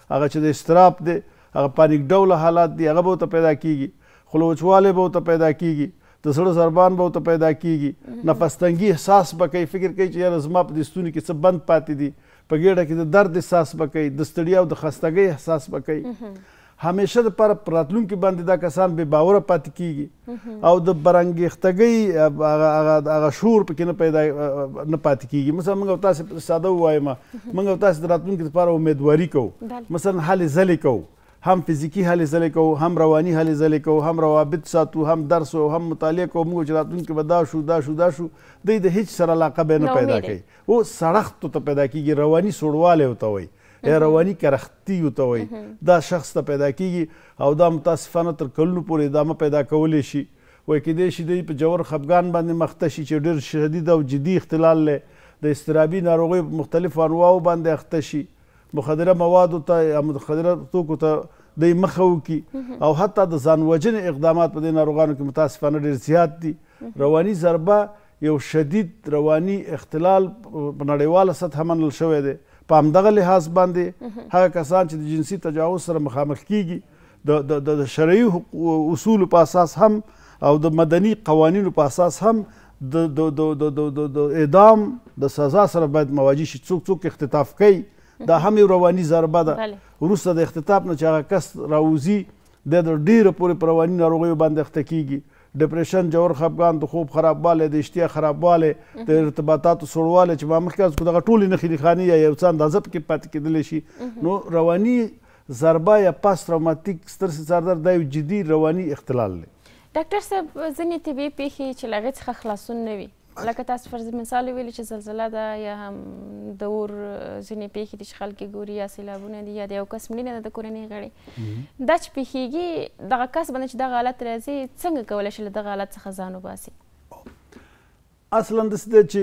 هغه چې د اضطراب دی هغه پانیک ډوله حالات دي هغه به ورته پیدا کېږي، خوله وچوالی به ورته پیدا کېږي، د زړه ضربان به ورته پیدا کېږي، نفس تنګي احساس به کوي، فکر کوي چې یاره زما په دې ستوني کې څه بند پاتې دي، په ګېډه کې د درد احساس به کوي، د ستړیا او د خستګۍ احساس به کوي. همیشه دپاره په راتلونکي باندې دا کسان بې باوره پاتې کېږي او د برانګېختګۍ هغه شعور پکې نه پاتې کېږي. مثلا موږ او تاسې ساده ووایم، موږ او تاسې د راتلونکي دپاره امیدواري کوو، مثلا هلې ځلې کوو، هم فزیکي هلې ځلې کوو، هم رواني هلې ځلې کوو، هم روابط ساتو، هم درس او هم مطالعه کوو، موږ چې راتلونکي به دا شو دا شو دا شو، دوی د هېڅ سره علاقه به نه پیدا کوي. او سړښتو ته پیدا کېږي، رواني سوړوالی ورته وایي یا رواني کرختي ورته وایي، دا شخص ته پیدا کېږي او دا متاسفانه تر کلونو پورې ادامه پیدا کولی شي. وایي کیدای شي دوی په ژور خفګان باندې مخته شي چې ډېر شدید او جدي اختلال دی، د اضطرابي ناروغیو په مختلفو انواعو باندې اخته شي، مخدره موادو ته یا مخدره توکو ته دوی مخه وکړي او حتی د ځان وژنې اقدامات په دې ناروغانو کې متاسفانه ډېر زیات دي. رواني ضربه یو شدید رواني اختلال په نړیواله سطحه منل شوی دی. په همدغه لحاظ باندې هغه کسان چې د جنسي تجاوز سره مخامخ کېږي د شرعي اصولو په اساس هم او د مدني قوانینو په اساس هم د اعدام د سزا سره باید مواجه شي. څوک اختطاف کوي دا هم یو رواني ضربه ده. وروسته د اختطاف نه چې هغه کس راوځي د ډېره پورې په رواني ناروغیو باندې اخته کېږي، ډپریشن، ژور خفګان، د خوب خرابوالی، د اشتها خرابوالی، د ارتباطاتو سوړوالی چې ما مخکې عرض کړو دغه ټولې نښې نښانې یا یو څه اندازه پکې پاتې کېدلی شي. نو رواني ضربه یا پاست تروماتیک سترس ډیساردر دا یو جدي رواني اختلال دی. ډاکټر صاحب ځینې طبي پیښې چې له هغې څخه خلاصون نه وي، لکه تاسو فرض مثال ویلي چې زلزله ده یا هم د اور ځینې پیښې دي چې خلک یې ګوري یا سیلابونه دي یا د یو کس مړینه ده د کورنۍ غړي، دا چې پیښیږي دغه کس باندې چې دغه حالت راځي څنګه کولی شي له دغه حالت څخه ځان وباسي؟ اصلا داسې دی چې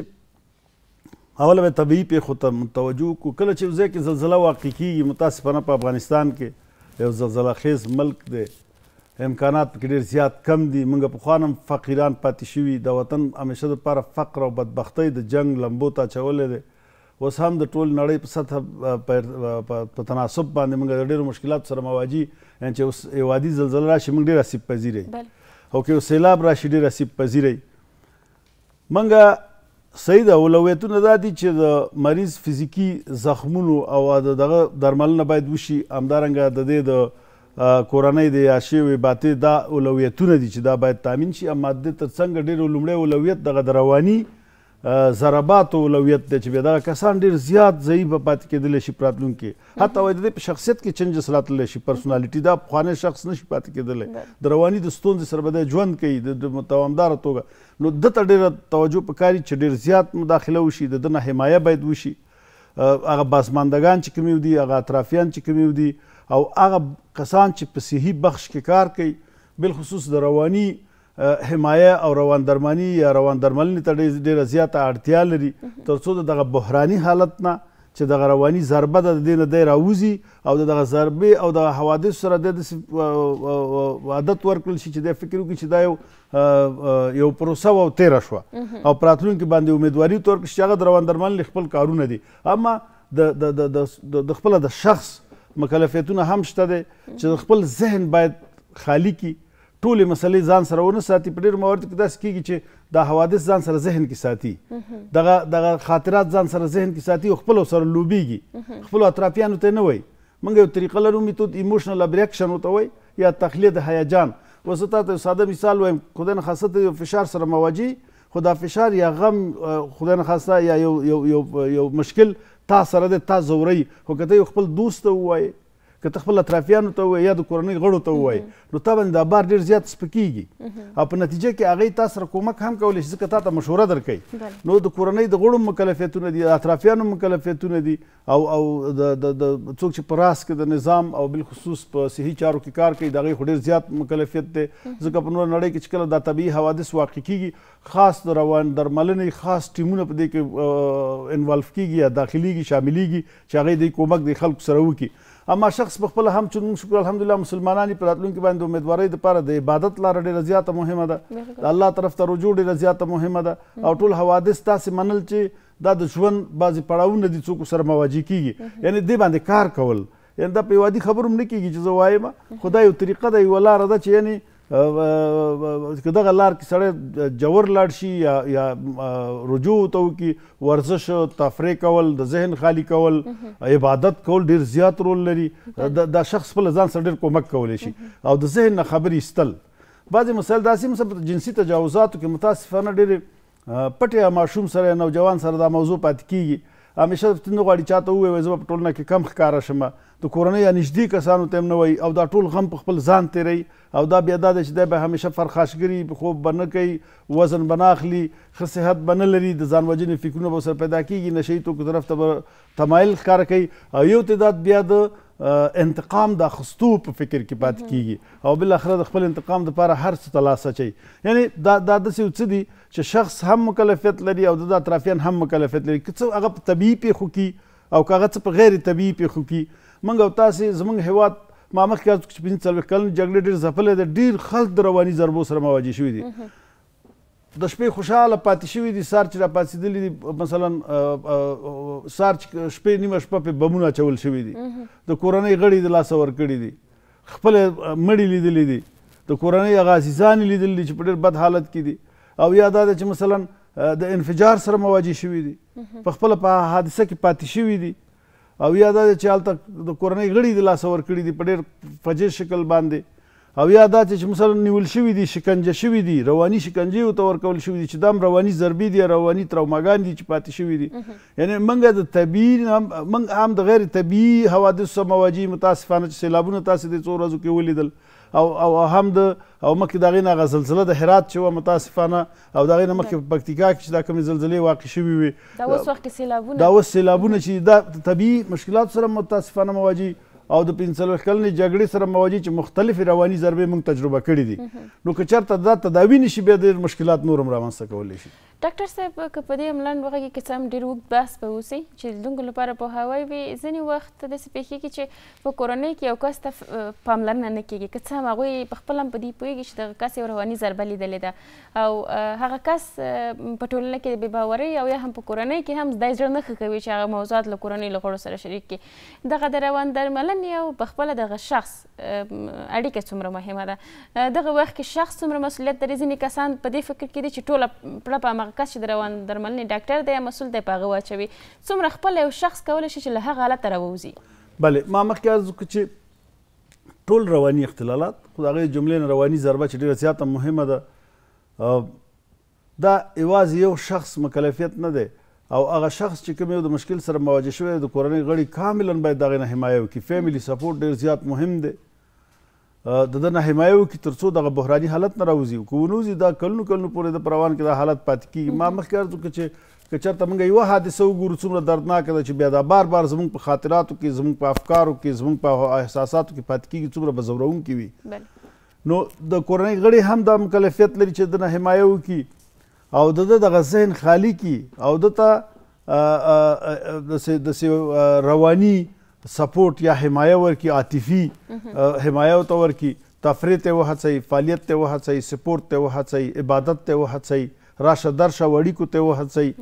اوله به طبیعي پیښو ته متوجه کړو. کله چې یو ځای کې زلزله واقع کېږي متاسفانه په افغانستان کې یو زلزله خیز ملک دی، امکانات پکې ډېر زیات کم دي. موږ پخوا هم فقیران پاتې شوي، د وطن همیشه دپاره فقر او بدبختۍ د جنګ لمبو ته اچولی دی. اوس هم د ټول نړۍ په سطحه په تناسب باندې موږ د ډېرو مشکلاتو سره مواجه یعنې چې اوس یو عادي زلزله راشي موږ ډېر آسیب پذیره یو، او که یو سیلاب راشي ډېر آسیب پذیره یو. موږ صحیح ده اولویتونه دا دي چې د مریض فزیکي زخمونو او د دغه درملنه باید وشي، همدارنګه د دې د کورنۍ د یا شوې باتې دا اولویتونه دي چې دا باید تامین شي. اما د دې تر څنګ ډېر لومړی اولویت دغه د رواني ضرباتو اولویت دی چې بیا دغه کسان ډېر زیات ضعیف به پاتې کېدلی شي په راتلونکي، حتی وایي د دې په شخصیت کې چینجز راتللی شي، پرسونالټي دا پخوانی شخص نشي پاتې کېدلی، د رواني د ستونزې سره به دی ژوند کوي د دوامداره توګه. نو ده ته ډېره توجه پکار چې ډېر زیات مداخله وشي، د ده نه حمایه باید وشي. هغه بازماندگان چې کوم دي، هغه اطرافیان چې کوم دي، او هغه کسان چې په صحي بخش کې کار کوي، بالخصوص د رواني حمایه او روان درماني یا روان درملنې ته ډېره زیاته اړتیا لري، تر څو د دغه بحراني حالت نه چې دغه رواني ضربه ده د دې نه دی راوځي او د دغه ضربې او دغه حوادثو سره دی داسې عادت ورکړل شي چې دی فکر وکړي چې دا یو پروسه وه او تېره شوه او په راتلونکي باندې امیدواري ورته ورکړي چې هغه د روان درملنې خپل کارونه دي. اما د خپله د شخص مکلفیتونه هم شته دی چې د خپل ذهن باید خالي کړي، ټولې مسلې ځان سره ونه ساتي. په ډېرو مواردو کې داسې کېږي چې دا حوادث ځان سره ذهن کې ساتي، دغه خاطرات ځان سره ذهن کې ساتي او خپلو سره لوبېږي، خپلو اطرافیانو ته یې نه وایي. موږ یو طریقه لرو میتود ایموشنل ابریکشن ورته وایي یا تخلیه د هیجان. اوس زه تا ته یو ساده مثال وایم، خدای نخواسته یو فشار سره مواجه، خو دا فشار یا غم خدای نخواسته یا یو مشکل تا سره دی، تا ځوروي، خو که ته یو خپل دوست ته ووایې، که ته خپل اطرافیانو ته ووایې یا د کورنۍ غړو ته ووایې، نو تا باندې دا بار ډېر زیات سپکېږي او په نتیجه کې هغوی تا سره کومک هم کولی شي، ځکه تا ته مشوره درکوي. نو د کورنۍ د غړو مکلفیتونه دي، د اطرافیانو مکلفیتونه دي، او د څوک چې په راس کې د نظام او بالخصوص په صحي چارو کې کار کوي د هغوی خو ډېر زیات مکلفیت دی، ځکه په نوره نړۍ کې چې کله دا طبیعي حوادث واقع کېږي، خاص د روان درملنې خاص ټیمونه په دې کې انوالف کېږي یا داخلېږي، شاملېږي چې هغوی د کومک د خلکو سره وکړي. اما شخص په خپله هم چې موږ شکر الحمدلله مسلمانان په راتلونکي باندې د امیدوارۍ دپاره د عبادت لاره ډېره زیاته مهمه ده، د الله طرف ته رجوع ډېره زیاته مهمه ده، او ټول حوادث داسې منل چې دا د ژوند بعضې پړاوونه دي څوک سره مواجه کېږي، یعنې دې باندې کار کول، یعنې دا په یو عادي خبرو هم نه کېږي چې زه وایم، خو دا یو طریقه ده، یوه لاره ده چې یعنې که دغه لار کې سړی جوور لاړ شي یا رجوع ته وکړي، ورزش تفریح کول، د ذهن خالي کول، عبادت کول ډېر زیات رول لري. دا شخص خپله ځان سره ډېر کومک کولی شي او د ذهن نه خبرې ایستل. بعضې مسایل داسې هم په جنسي تجاوزاتو کې متاسفانه ډېرې پټې ماشوم سره نوجوان سره دا موضوع پاتې کېږي. همیشه نه غواړي چاته ووایي زه به په ټولنه کې کم ښکاره شم، د کورنۍ یا نږدې کسانو ته هم نه وایي، او دا ټول غم په خپل ځان تېروي، او دا بیا دا دی چې دی به همیشه فرخاشګري، خوب به نه کوي، وزن به نه اخلي، ښه صحت به نه لري، د ځان وژنې فکرونه به ورسره پیدا کېږي، نشهیي توکو طرف ته به تمایل ښکاره کوي، او یو تعداد بیا د انتقام د اخیستو په فکر کې پاتې کېږي، او بالاخره د خپل انتقام دپاره هر څه ته لاس اچوي. یعنې دا داسې یو څه دي چې شخص هم مکلفیت لري او د اطرافیان هم مکلفیت لري، که څه هغه په طبیعي پیښو کې او که هغه څه په غیر طبیعي پیښو کې. موږ او تاسې زموږ هېواد ما مخکې یاد کړو چې 45 کلن جګړې ډېر ځپلی دی، ډېر خلک د رواني ضربو سره مواجه شوي دي، د شپې خوشحاله پاتې شوي دي، سهار چې راپاڅېدلي دي، مثلا سهار چې شپې نیمه شپه پرې بمونه اچول شوي دي، د کورنۍ غړي د لاسه ورکړي دي، خپلې مړي لیدلي دي، د کورنۍ هغه عزیزان یې لیدلي دي چې په ډېر بد حالت کې دي، او یا دا ده چې مثلا د انفجار سره مواجه شوي دي، په خپله په حادثه کې پاتې شوي دي، او یا دا ده چې هلته د کورنۍ غړي د لاسه ورکړي دي په ډېر فجیع شکل باندې، او یا دا چې مثلا نیول شوي دي، شکنجه شوي دي، رواني شکنجې ورته ورکول شوي دي، چې دا هم رواني ضربې دي، رواني تروماګان دي چې پاتې شوي دي. یعنې موږ د طبیعي موږ هم د غیر طبیعي حوادثو سره مواجه متاسفانه چې سیلابونه تاسې د څو ورځو کې ولیدل، او هم د او مخکې د هغې نه هغه زلزله د هرات چې وه متاسفانه، او د هغې نه مخکې په پکتیکا کې چې دا کومې زلزلې واقع شوي وې، دا اوس سیلابونه چې دا طبیعي مشکلاتو سره متاسفانه مواجه، او د 45 کلنې جګړې سره مواجه چې مختلفې رواني ضربې موږ تجربه کړي دي. نو که چېرته دا تداوي نه شي بیا ډېر مشکلات نور هم رامنځته کولی شي. ډاکټر صاحب که په دې ملنډ وغږیږي که څه هم ډېر اوږد بحث به وسي چې لیدونکو لپاره پوهاوی وي ځینې وخت داسې پېښېږي چې په کورنۍ کې یو کس ته پاملرنه نه کېږي که څه هم هغوی په خپله هم په دې پوهېږي چې دغه کس یو رواني ضربه لیدلې ده او هغه کس په ټولنه کې د بې باورۍ او یا هم په کورنۍ کې هم دی زړه نه ښه کوي چې هغه موضوعات له کورنۍ له غړو سره شریک کړي دغه د روان درملنې او په خپله دغه شخص اړیکه څومره مهمه ده دغه وخت کې شخص څومره مسؤلیت لري ځینې کسان په دې فکر کې دي چې ټوله پړه په همغه کس چې د روان درملنې ډاکټر دی یا مسؤل دی په هغه واچوي څومره خپله یو شخص کولی شي چې له هغه حالته راووځي بله ما مخکې عرض وکړو چې ټول رواني اختلالات خو د هغې جملې نه رواني ضربه چې ډېره زیاته مهمه ده دا یوازې یو شخص مکلفیت نه دی او هغه شخص چې کوم یو د مشکل سره مواجه شوی د کورنۍ غړي کاملا باید د هغې نه حمایه وکړي فیملی سپورټ ډېر زیات مهم دی د ده نه حمایه وکړي تر څو دغه بحراني حالت نه راوځي که ونوځي دا کلونو پورې د په روان کې دا حالت پاتې کېږي ما مخکې عرض وکړه چې که چېرته موږ یوه حادثه وګورو څومره دردناکه ده چې بیا دا بار بار زموږ په خاطراتو کې زموږ په افکارو کې زموږ په احساساتو کې پاتې کېږي څومره به ځوروونکې وي نو د کورنۍ غړي هم دا مکلفیت لري چې د نه حمایه وکړي او د ده دغه ذهن خالي کړي او ده ته داسې رواني سپورټ یا حمایه ورکړي عاطفي حمایه ورته ورکړي تفریح ته وهڅوي فعالیت ته وهڅوي سپورټ ته وهڅوي عبادت ته وهڅوي راشه درشه اړیکو ته وهڅوي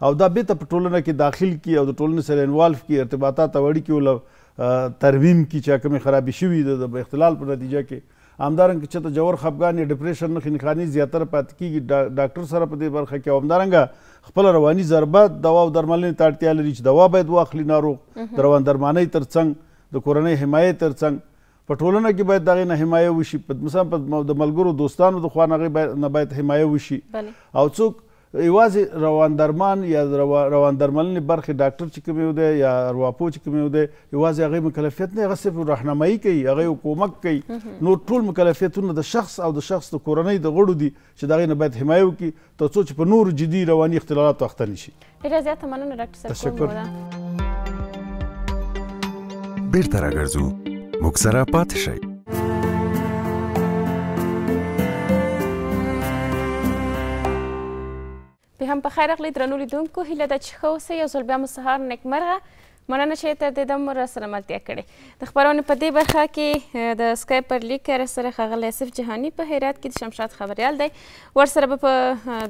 او دا بېرته په ټولنه کې داخل کړي او د ټولنې سره انوالو کړي ارتباطات او اړیکې ولله ترمیم کړي چې کومې خرابې شوي د اختلال په نتیجه کې همدارنګه چې ته جوړ خفګان یا ډپریشن نښې نښانې زیاتره پاتې کېږي ډاکټر سره په دې برخه کې او همدارنګه خپله رواني ضربه دوا او درملنې ته اړتیا لري چې دوا باید واخلي ناروغ د روان درمانۍ تر څنګ د کورنۍ حمایې تر څنګ په ټولنه کې باید د هغې نه حمایه وشي مثلا د ملګرو دوستانو د خوا نه باید حمایه وشي او څوک یوازې روان درمان یا روان درملنې برخې ډاکټر چې کوم یو دی یا ارواپوه چې کوم یو دی یوازې هغې مکلفیت نه هغه صرف راهنمایي کوي هغه یو کومک کوي نور ټول مکلفیتونه د شخص او د شخص د کورنۍ د غړو دي چې د هغې نه باید حمایه وکړي تر څو چې په نورو جدي رواني اختلالاتو اخته نه شي ډېره زیاته مننه ډاکټر صاحب بیرته راګرځو موږ سره پاتې شئ بیا هم په خیر راغلئ درنو لیدونکو هیله ده چې ښه اوسئ یو ځل بیا مو سهار نیکمرغه مننه چې تر دې دم راسره ملتیا کړې د خپرونې په دې برخه کې د سکایپ پر لیک سره ښاغلی اسف جهاني په هرات کې د شمشاد خبریال دی ورسره به په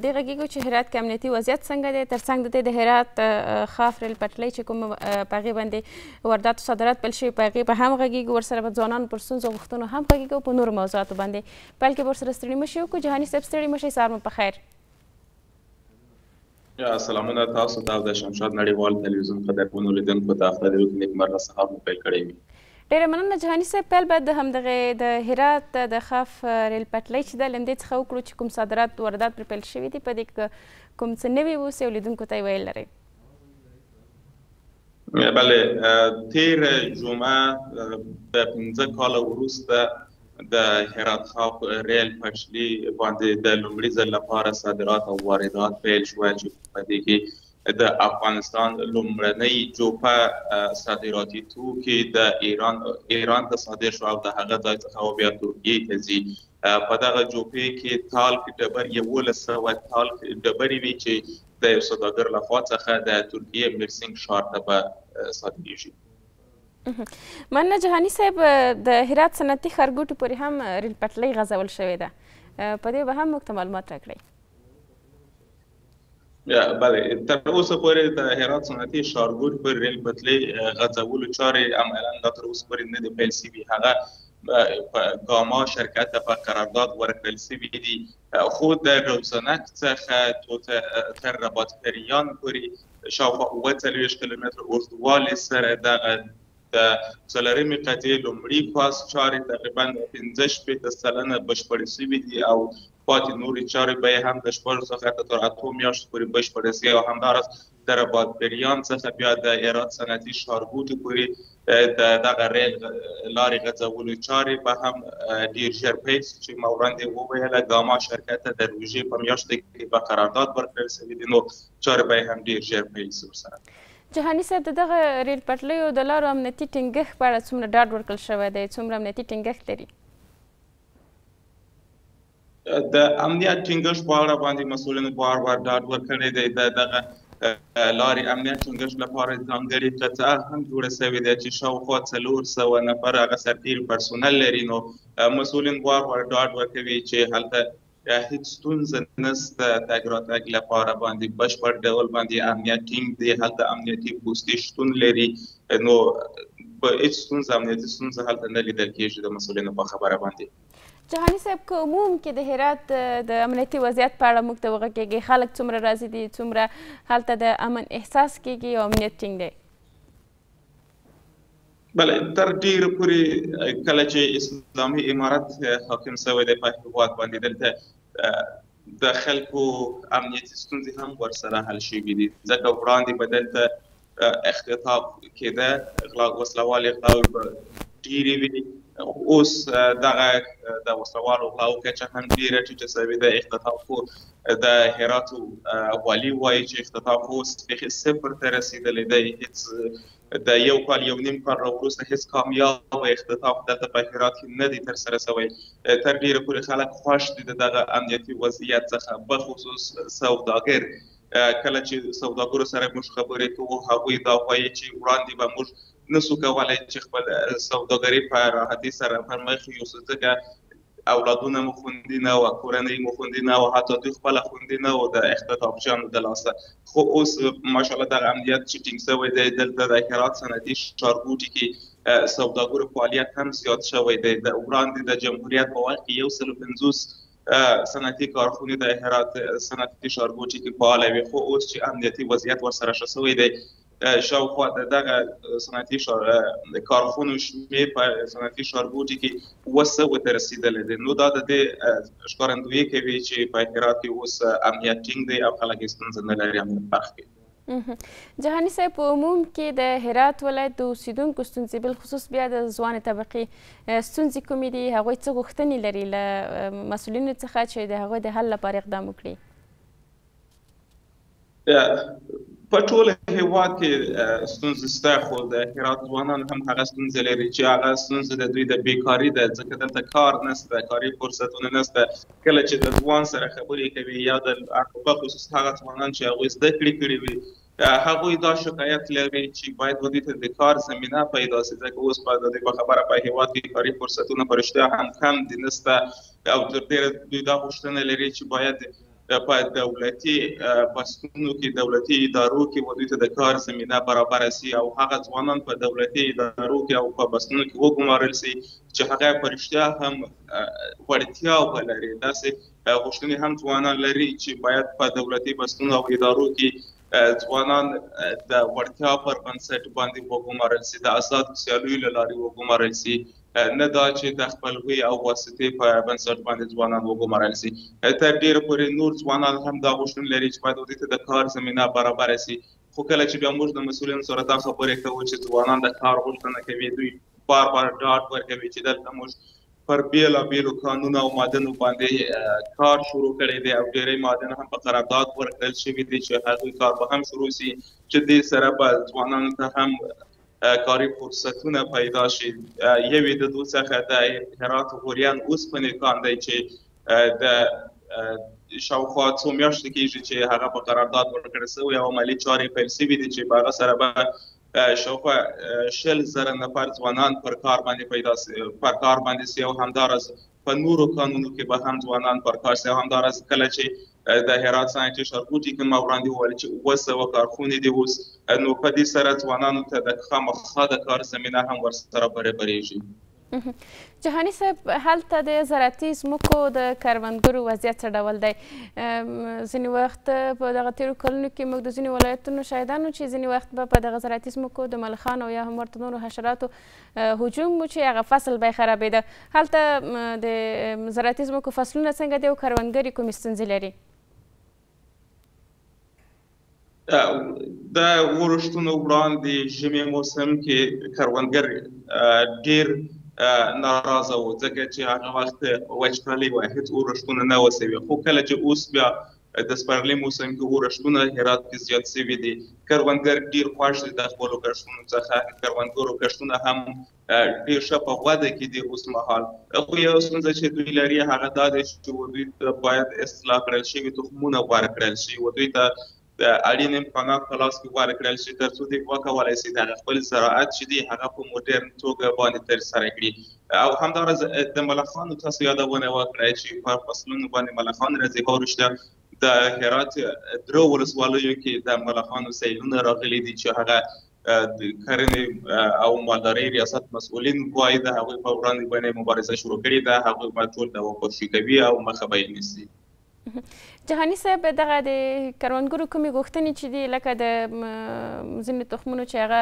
دې غږیږو چې هرات کې امنیتي وضعیت څنګه دی تر څنګ د دې د هرات خاف ریل پټلۍ چې کوم په هغې باندې وارداتو صادرات پیل شوي په هغې به هم غږیږو ورسره به ځوانانو پر ستونزو غوښتنو هم غږیږو په نورو موضوعاتو باندې پیل کې به ورسره ستړي مه شئ وکړو جهاني صاحب ستړي مه شئ سهار مو په خیر سلامونه تاسو ته د شمشاد نړیوال تلویزیون قدرمنو لیدونکو ته خپل نیکمرغه سهار مو پیل کړی وي ډېره مننه جهاني صاحب پیل باید د همدغې د هرات د خاف ریل پټلۍ چې ده له همدې څخه وکړو چې کوم صادرات واردات پرې پیل شوي دي په دې کې کوم څه نوي اوسي او لیدونکو ته یې ویل لرئ بله تیر جمعه د 15 کاله وروسته د هرات خاف ریل پټلۍ باندې د لومړي ځل لپاره صادرات او واردات پیل شوه چې په دې کې د افغانستان لومړنۍ جوپه صادراتي توکي د ایران ته صادر شو او د هغه ځای څخه بیا ترکیې ته ځي په دغه جوپې کې تالک ډبر 1100 تالک ډبرې وي چې د یو سوداګر لخوا څخه د ترکیې مرسینګ ښار ته به صادریږي مننه جهاني صاحب د هرات صنعتي ښارګوټو پورې هم ریل پټلۍ غځول شوې ده په دې به هم موږ ته معلومات راکړئ بله تر اوسه پورې د هرات صنعتي ښارګوټ پر ریل پټلۍ غځولو چارې عملا لا تر اوسه پورې نه دي پیل شوي هغه ګاما شرکت ته په قرارداد ورکړل شوي دي خو د روزنک څخه تر رباط پریان پورې شاوخوا 40 کیلومتر اوږدوالي سره دغه د څلورمې قطعې لومړي فاز چارې تقریبا 15% بشپړې شوي دي او پاتې نورې چارې به یې هم د 6 څخه تر 8 میاشتو پورې بشپړې شي او همداراز د رباط پریان څخه بیا د هرات صنعتي ښارګوټو پورې د دغه ریل لارې غځولو چارې به هم ډېر ژر پیل شي چې ما وړاندې وویله ګاما شرکت ته د روژې په میاشت کې به قرارداد ورکړل شوي دي نو چارې به یې هم ډېر ژر پیل شي ورسره جهاني صاحب د دغه ریل پټلیو د لارو امنیتي ټینګښت په اړه څومره ډاډ ورکړل شوی دی څومره امنیتي ټینګښت لري د امنیت ټینګښت په اړه باندې مسؤلینو بار بار ډاډ ورکړی دی. د دغه لارې امنیت ټینګښت لپاره ځانګړې قطعه هم جوړه شوې ده چې شاوخوا 400 نفر هغه سرتېري پرسونل لري. نو مسؤلین بار بار ډاډ ورکوي چې هلته هیڅ ستونزه نشته. تګ راتګ لپاره باندې بشپړ ډول باندې امنیت ټینګ دی. هلته امنیتي پوستې شتون لري. نو په هیڅ ستونزه امنیتي ستونزه هلته نه لیدل کېږي د مسؤلینو په خبره باندې. جهاني صاحب که عموم کې د هرات د امنیتي وضعیت په اړه موږ ته وغږیږي، خلک څومره راضي دي، څومره هلته د امن احساس کېږي او امنیت ټینګ دی؟ بله، تر ډیره پورې کله چې اسلامي امارت حاکم شوی دی په هېواد باندې، دلته د خلکو امنیتي ستونزې هم ورسره حل شوي دي. ځکه وړاندې به دلته اختطاف کېده، غلا وسلوالې غلاوې به ډېرې وي. اوس دغه د وسلوالو غلاو کچه هم ډېره ټیټه شوې ده. اختطاف د هرات والي وایي چې اختطاف اوس بیخي صفر ته رسېدلی دی. هېڅ د یو کال یو نیم کال راوروسته هیڅ کامیاب اختطاف دلته په هرات کې نه دی ترسره شوی. تر ډیره پورې خلک خوښ دي د دغه امنیتي وضعیت څخه، بخصوص سوداګر. کله چې سوداګرو سره موږ خبرې کوو، هغوی دا وایي چې وړاندې به موږ نسو کولی چې خپل سوداګري په راحتي سره پر مخ یوسو، ځکه اولادونه مو خوندي نه وه، کورنۍ مو خوندي نه وه، حتی دوی خپله خوندي نه وه د اختطافچیانو د لاسه. خو اوس ماشاءالله دغه امنیت چې ټینګ شوی دی، دلته د هرات صنعتي ښارګوټي کې سوداګرو فعالیت هم زیات شوی دی. د وړاندې د جمهوریت په وخت کې 150 صنعتي کارخونې د هرات صنعتي ښارګوټي کې فعاله وي، خو اوس چې امنیتي وضعیت ورسره ښه شوی دی، شاوخوا دغه صنعتي کارخونو شمېر په صنعتي ښارګوټي کې 200 ته رسېدلی دی. نو دا د دې ښکارندویي کوي چې په هرات کې اوس امنیت ټینګ دی او خلک یې ستونزه نه لري امنیت برخه کې. جهاني صاحب، په عموم کې د هرات ولایت د اوسیدونکو ستونزې، بالخصوص بیا د ځوانې طبقې ستونزې کومې دي؟ هغوی څه غوښتنې لري له مسؤلینو څخه چې د هغوی د حل لپاره اقدام وکړي؟ په ټول هیواد کې ستونزې شته، خو د هرات ځوانان هم هغه ستونزې لري چې هغه ستونزه د دوی د بیکاري ده. ځکه دلته کار نشته، کاري فرصتونه نشته. کله چې د ځوان سره خبرې کوي، یا د بخصوص هغه ځوانان چې هغوی زده کړې کړې وي، هغوی دا شکایت لري چې باید دوی ته د کار زمینه پیدا شي. ځکه اوس په دې په خبره په هیواد کې کاري فرصتونه په رښتیا هم کم دي، نشته. او تر ډېره دوی دا غوښتنه لري چې باید په دولتي بستونو کې، دولتي ادارو کې ودوی ته د کار زمینه برابر شي، او هغه ځوانان په دولتي ادارو کې او په بستونو کې وګمارل شي چې هغه په رښتیا هم وړتیا ولري. داسې غوښتنې هم ځوانان لري چې باید په دولتي بستونو او ادارو کې ځوانان د وړتیا پر بنسټ باندې وګمارل شي، د آزاد سیالیو له لارې وګمارل شي، نه دا چې د خپلوي او واسطې په بنسټ باندې ځوانان وګمارل شي. تر ډېره پورې نور ځوانان هم دا غوښتنه لري چې باید دوی ته د کار زمینه برابره شي. خو کله چې بیا موږ د مسؤلینو سره دا خبرې کوو چې ځوانان د کار غوښتنه کوي، دوی بار بار ډاډ ورکوي چې دلته موږ پر بېلابېلو قانونو او معدنو باندې کار شروع کړی دی، او ډېری معدن هم په قرارداد ورکړل شوي دي چې هغوی کار به هم شروع شي، چې دې سره به ځوانانو ته هم کاري فرصتونه پیدا شي. یوې د دوی څخه د هرات غوریان اوسپنې کان دی چې د شاوخوا څو میاشتې کېږي چې هغه په قرارداد ورکړل شوی او عملي چارې پیل شوي دي، چې په هغه سره به شاوخوا 100,000 نفر ځوانان پر کار باندې شي، او همداراز په نورو کانونو کې به هم ځوانان پر کار شي. همداراز کله چې د هرات صنعتي ښارګوټي کې ما وړاندې وویل چې 200 کارخونې دي اوس، نو په دې سره ځوانانو ته د خامخا د کار زمینه هم ورسره برابرېږي. جهاني صاحب، هلته د زراعتي ځمکو د کروندګرو وضعیت څه ډول دی؟ ځینې وخت په دغه تېرو کلونو کې موږ د ځینې ولایتونو شاهدان وو چې ځینې وخت به په دغه زراعتي ځمکو د ملخانو یا هم ورته نورو حشراتو هجوم و چې هغه فصل به یې خرابېده. هلته د زراعتي ځمکو فصلونه څنګه دي او کروندګر کومې ستونزې لري؟ د ورښتونو وړاندې ژمي موسم کې کروندګر ډېر ناراضه و، ځکه چې هغه وخت وچکالي وه، هېڅ ورښتونه نه وه شوي. خو کله چې اوس بیا د سپرلي موسم کې اورښتونه هرات کې زیات شوي دي. کروندګر ډېر خوښ دي د خپلو کښتونو څخه. کروندګرو کښتونه هم ډېر ښه په وده کې دي اوس مهال. خو یوه ستونزه چې دوی لري هغه دا دی چې دوی ته باید اصلاح کړل شوي تخمونه غوره کړل شي. دوی ته د اړین امکانات په لاس کې غوره کړل شي تر څو دوی وکولی شي د خپل زراعت چې دی هغه په موډرن توګه باندې ترسره کړي. او همداراز د ملخانو تاسو یادونه وکړئ چې په فصلونو باندې ملخان راځي. ښه وروسته د هرات درو ولسوالیو کې د ملخانو سیلونه راغلي دي چې هغه د کرنې او مالدارۍ ریاست مسؤلین وایي د هغوی په وړاندې باندې مبارزه شروع کړې ده. هغوی باید ټول د وقوفي کوي او مخه به یې نیسي. جهاني صاحب دغه د کروندګرو کومې غوښتنې چې دي لکه د ځینې تخمونو چې هغه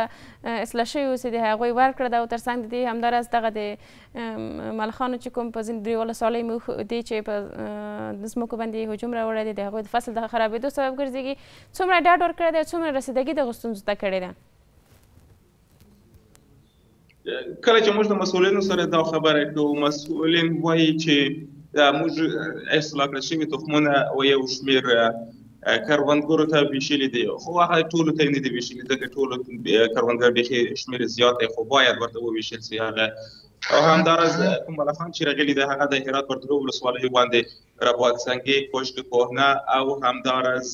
اصلاح شوي اوسي د هغوی ورکړه ده او تر څنګ د دې همداراز دغه د ملخانو چې کوم په ځینې درې ولسوالیو دي چې په ځمکو باندې هجوم راوړی دی د هغوی د فصل د خرابېدو سبب ګرځېږي. څومره ډاډ ورکړی دی او څومره رسیدګي دغو ستونزو ته کړې ده؟ کله چې موږ د مسؤلینو سره دا خبره کوو مسؤلین وایي چې موږ اصلاح کړل شوي تخمونه او یو شمېر کروندګرو ته ویشلي دي خو هغه ټولو ته یې نه دي ویشلي ځکه ټولو کروندګر بیخي شمېر زیات دی خو باید ورته وویشل سي هغه. او همداراز کوم ملخان چې راغلي دي هغه د هرات پر درو ولسوالیو باندې رباط سنګي، کوشک کوهنه او همداراز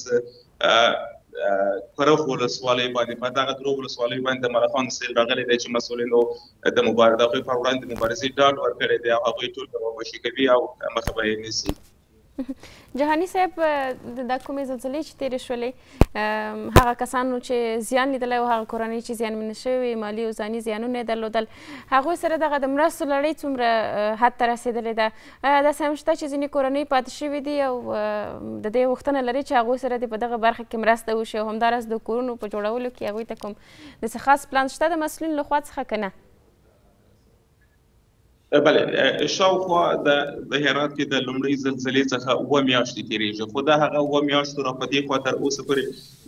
پرخ ولسوالۍ باندې په دغه درو ولسوالیو باندې د ملخانو سیل راغلی دی چې مسؤلینو د هغوی پر وړاندې مبارزې ډاډ ورکړی دی او هغوی ټول به وحشي کوي او مخه به یې نیسي. جهاني صاحب د کومې زلزلې چې تېرې شولې هغه کسانو چې زیان لیدلی او هغه کورنۍ چې زیانمنې شوې مالي او ځاني زیانونه یې درلودل هغوی سره دغه د مرستو لړۍ څومره حد ته رسېدلې ده؟ آیا داسې هم شته چې ځینې کورنۍ پاتې شوي دي او د دې غوښتنه لري چې هغوی سره دې په دغه برخه کې مرسته وشي او همداراز د کورونو په جوړولو کې هغوی ته کوم داسې خاص پلان شته د مسؤلینو لخوا څخه که نه؟ بله شاوخوا د هرات کې د لومړۍ زلزلې څخه 7 میاشتې تېرېږي خو دا هغه 7 میاشتو را په دې خوا تر اوسه پورې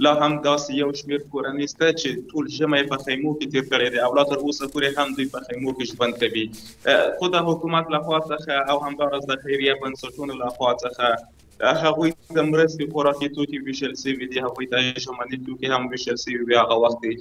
لا هم داسې یو شمېر کورنۍ شته چې ټول ژمی په خیمو کې تېر کړی دی او لا تر اوسه پورې هم دوی په خیمو کې ژوند کوي. خو د حکومت لخوا څخه او همداراز د خیریه بنسټونو لخوا څخه هغوی ته مرستې خوراکي توکي ویشل شوي دي، هغوی ته شمالي توکي هم ویشل شوي وي هغه وخت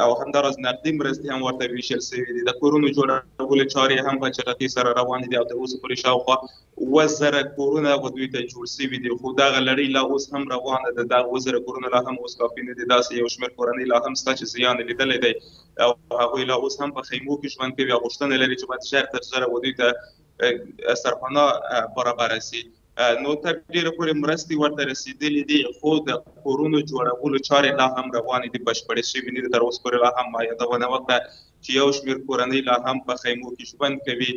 او همداراز نقدي مرستې هم ورته ویشل شوي دي. د کورونو جوړولو چارې هم په چټکۍ سره روانې دي او تر اوسه پورې شاوخوا 7,000 کورونه دوی ته جوړ شوي دي خو دغه لړۍ لا اوس هم روانه ده. دغه 7,000 کورونه لا هم اوس کافي نه دي. داسې یو شمېر کورنۍ لا هم شته چې زیان یې لیدلی دی او هغوی لا اوس هم په خیمو کې ژوند کوي او غوښتنه لري چې باید ژر تر ژره دوی ته سرپناه برابره شي. نو تر ډېره پورې مرستې ورته رسېدلې دي خو د کورونو جوړولو چارې لا هم روانې دي، بشپړې شوي نه دي. تر اوسه پورې لا هم ما یادونه وکړه چې یو شمېر کورنۍ لا هم په خیمو کې ژوند کوي.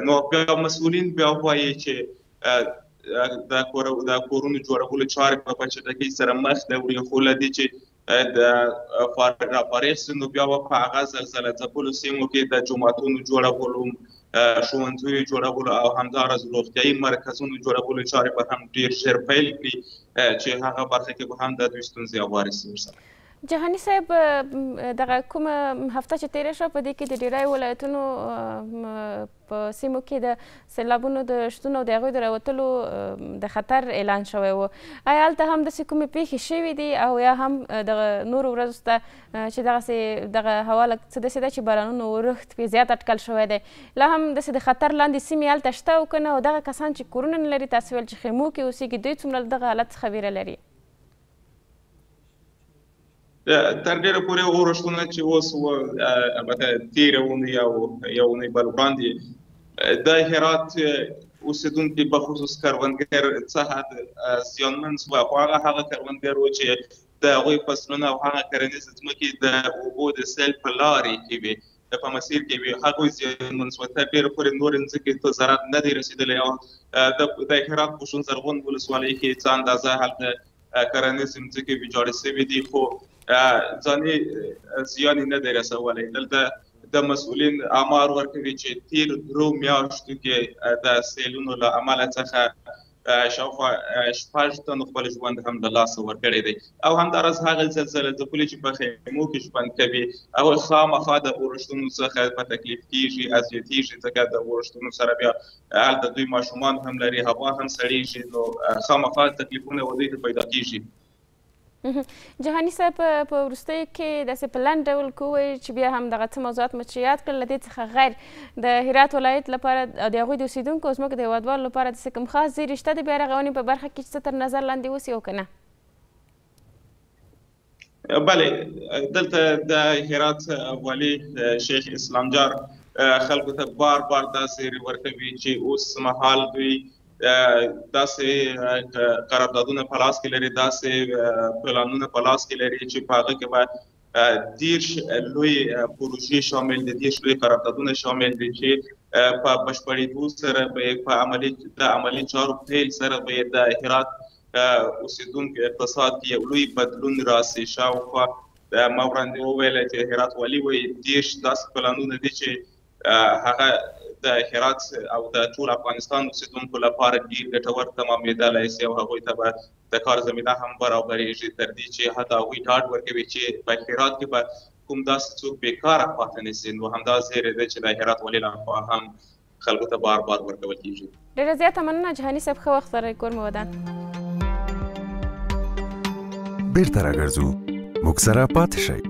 نو بیا مسؤلین بیا وایي چې د کورونو جوړولو چارې په چټکۍ سره مخ ته وړي خو له دې چې د راپارېښ شي نو بیا به په هغه زلزله ځپلو سیمو کې د جوماتونو جوړولو، ښوونځیو جوړولو او همداراز روغتیایي مرکزونو جوړولو چارې به هم ډېر ژر پیل کړي چې هغه برخه کې به هم د دوی ستونزې هوارې شي ورسره. جهاني صاحب دغه کومه هفته چې تېره شوه په دې کې د ډېری ولایتونو په سیمو کې د سیلابونو د شتون او د هغوی د راوتلو د خطر اعلان شوی و. آیا هلته هم داسې کومې پیښې شوي دي او یا هم دغه نورو ورځو ته چې دغسې دغه هوا لږ څه داسې ده چې بارانونو ورښت پرې زیات اټکل شوی دی لا هم داسې د خطر لاندې سیمې هلته شته او که نه او دغه کسان چې کورونه نه لري تاسې ویل چې خیمو کې اوسېږي دوی څومره دغه حالت څخه ویره لري؟ تر ډېره پورې اورښتونه چې اوس البته تېره اونۍ او یو اونۍ بل وړاندې د هرات اوسېدونکي بخصوص کروندګر څه حد زیانمن شوه خو هغه کروندګر و چې د هغوی فصلونه او هغه کرنیزې ځمکې د اوبو د سیل په لارې کې وي په مسیر کې وي هغوی زیانمن شوه. تر ډېره پورې نورې ځمکې ته ضرر نه دی رسېدلی او د هرات په شون زرغون ولسوالۍ کې څه اندازه هلته کرنیزې ځمکې ویجاړې شوي دي خو ځاني زیان نه دی رسولی. دلته د مسؤلین آمار ورکوي چې تېرو 3 میاشتو کې د سیلونو له امله څخه شاوخوا 6 تنو خپل ژوند هم د لاسه ورکړی دی او همداراز هغه زلزله ځپلي چې په خیمو کې ژوند کوي هغوی خامخا د اورښتونو څخه په تکلیف کېږي اذیتېږي ځکه د اورښتونو سره بیا هلته دوی ماشومان هم لري هوا هم سړېږي نو خامخا تکلیفونه ودوی ته پیدا کېږي. جهاني صاحب په وروستیو کې داسې په لنډ ډول که ووایي چې بیا هم دغه څه موضوعات مو چې یاد کړل له دې څخه غیر د هرات ولایت لپاره او د هغوی د اوسېدونکو ځمکو د هېوادوالو لپاره داسې کوم خاص ځای شته د بیا رغونې په برخه کې چې څه تر نظر لاندې اوسي او که نه؟ بله دلته د هرات والي شیخ اسلام جار خلکو ته بار دا زیری ورکوي چې اوس مهال دوی داسې قراردادونه په لاس کې لري داسې پلانونه په لاس کې لري چې په هغه کې به 10 لوی پروژې شامل دي 10 لوی قراردادونه شامل دي چې په بشپړېدو سره به په عملي چارو پیل سره به د هرات اوسېدونکو اقتصاد کې یو لوی بدلون راسي. شاوخوا ما وړاندې وویل چې هرات والي وایي 10 داسې پلانونه دي چې هغه د هرات او د ټول افغانستان اوسېدونکو لپاره ډېر ګټور تمامېدلی سي او هغوی ته به د کار زمینه هم برابرېږي تر دې چې حتی هغوی ډاډ ورکوي چې په هرات کې به کوم داسې څوک بېکاره پاتې نه سي. نو همدا زیری دی چې د هرات والي لخوا هم خلکو ته بار ورکول کېږي. ډېره زیاته مننه جهاني صاحب ښه وخت لرئ کور مو ودان. بیرته راګرځو موږ سره پاتې شئ.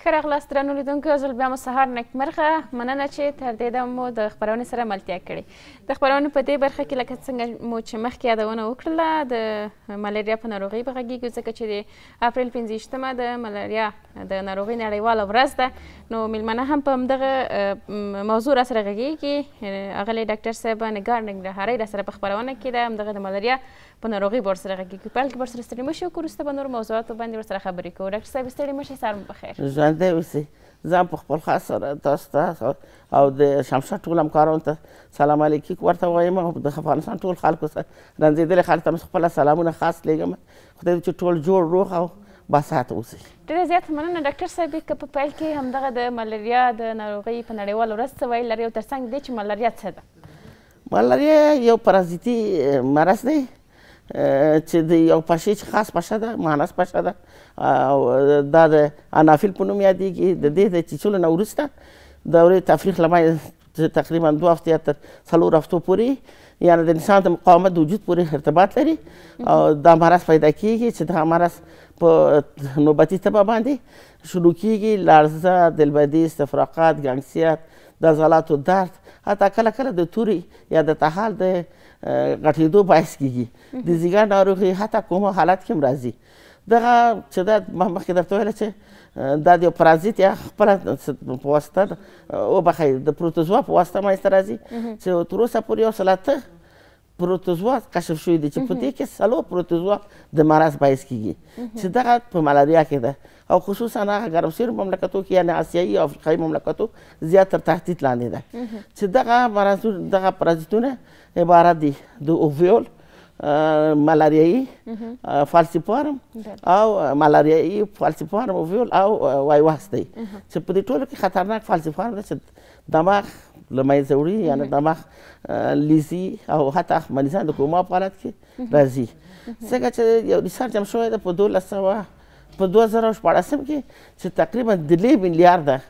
ښه راغلاست درنو لیدونکو یو ځل بیا مو سهار نیکمرغه مننه چې تر دې دمه مو د خپرونې سره ملتیا کړې. د خپرونې په دې برخه کې لکه څنګه مو چې مخکې یادونه وکړله د ملیریا په ناروغۍ به غږیږو ځکه چې د اپریل 15 د ملیریا د ناروغۍ نړیواله ورځ ده نو میلمانه هم په همدغه موضوع را سره غږیږي. اغلی ډاکټر صاحب نګار ننګرهارۍ را سره په خپرونه کې ده همدغه د ملیریا په ناروغۍ به ورسره غږیږي. په پیل کې ورسره ستړي مه شئ وروسته به نورو موضوعاتو باندې ورسره خبرې کوو. ډاکټر صاحب ستړي مه شئ سهار مو بخیر. ژوندی اوسئ. زه هم په خپل خاص سره تاسو ته او د شمشاد ټول همکارانو ته سلام علیکم ورته وایم او د افغانستان ټول خلکو سره رنځېدلي خلک ته مې خپله سلامونه خاص لیږم. خدای دې چې ټول جوړ روغ او باساته اوسئ. ډېره زیاته مننه ډاکټر صاحب که په پیل کې همدغه د ملیریا د ناروغۍ په نړیواله ورځ څه ویل لري او تر څنګ دې چې ملیریا څه ده؟ ملیریا یو پرازیتي مرض دی چې د یو پشه چې خاص پشه ده مهنس پشه ده او دا د انافیل په نوم یادېږي. د دې د چیچلو نه وروسته دورې تفریق له منځه تقریبا 2 هفتې تر 4 هفتو پورې یعنې د انسان د مقاومت د وجود پورې ارتباط لري او دا مرض پیدا کېږي چې دا مرض په نوبتي طبع باندې شروع کېږي. لړزه، دلبدي، استفراقات، ګنګسیت، د عضلاتو درد حتی کله د توري یا د تحال د غټېدو باعث کېږي. د ځیګر ناروغي حتی کومه حالت کې هم راځي. دغه چې دا مخکې درته ویله چې دا د یو پرازیت یا خپله په واسطه وبخئ د پروتوزوا په واسطه منځته راځي چې تر اوسه پورې 108 پروتوزوا کشف شوي دي چې په دې کې 4 پروتوزوا د مرض باعث کېږي چې دغه په ملاریا کې ده او خصوصا هغه ګرمسیرو مملکتو کې یعنې آسیایي او افریقایي مملکتو زیات تر تهدید لاندې ده چې دغه پرازیتونه عبارت دي د اوویول، ملاریایی، فالسیپارم او ملاریایی فالسیپارم اوویول او وایواکس دی چې په دې ټولو کې خطرناک فالسیپارم ده چې دماغ له منځه وړي یعنې دماغ لیزي او حتی مریضان د کوما په حالت کې راځي. څنګه چې یو ریسرچ هم شوی ده په 2014 کې چې تقریبا 2 میلیارده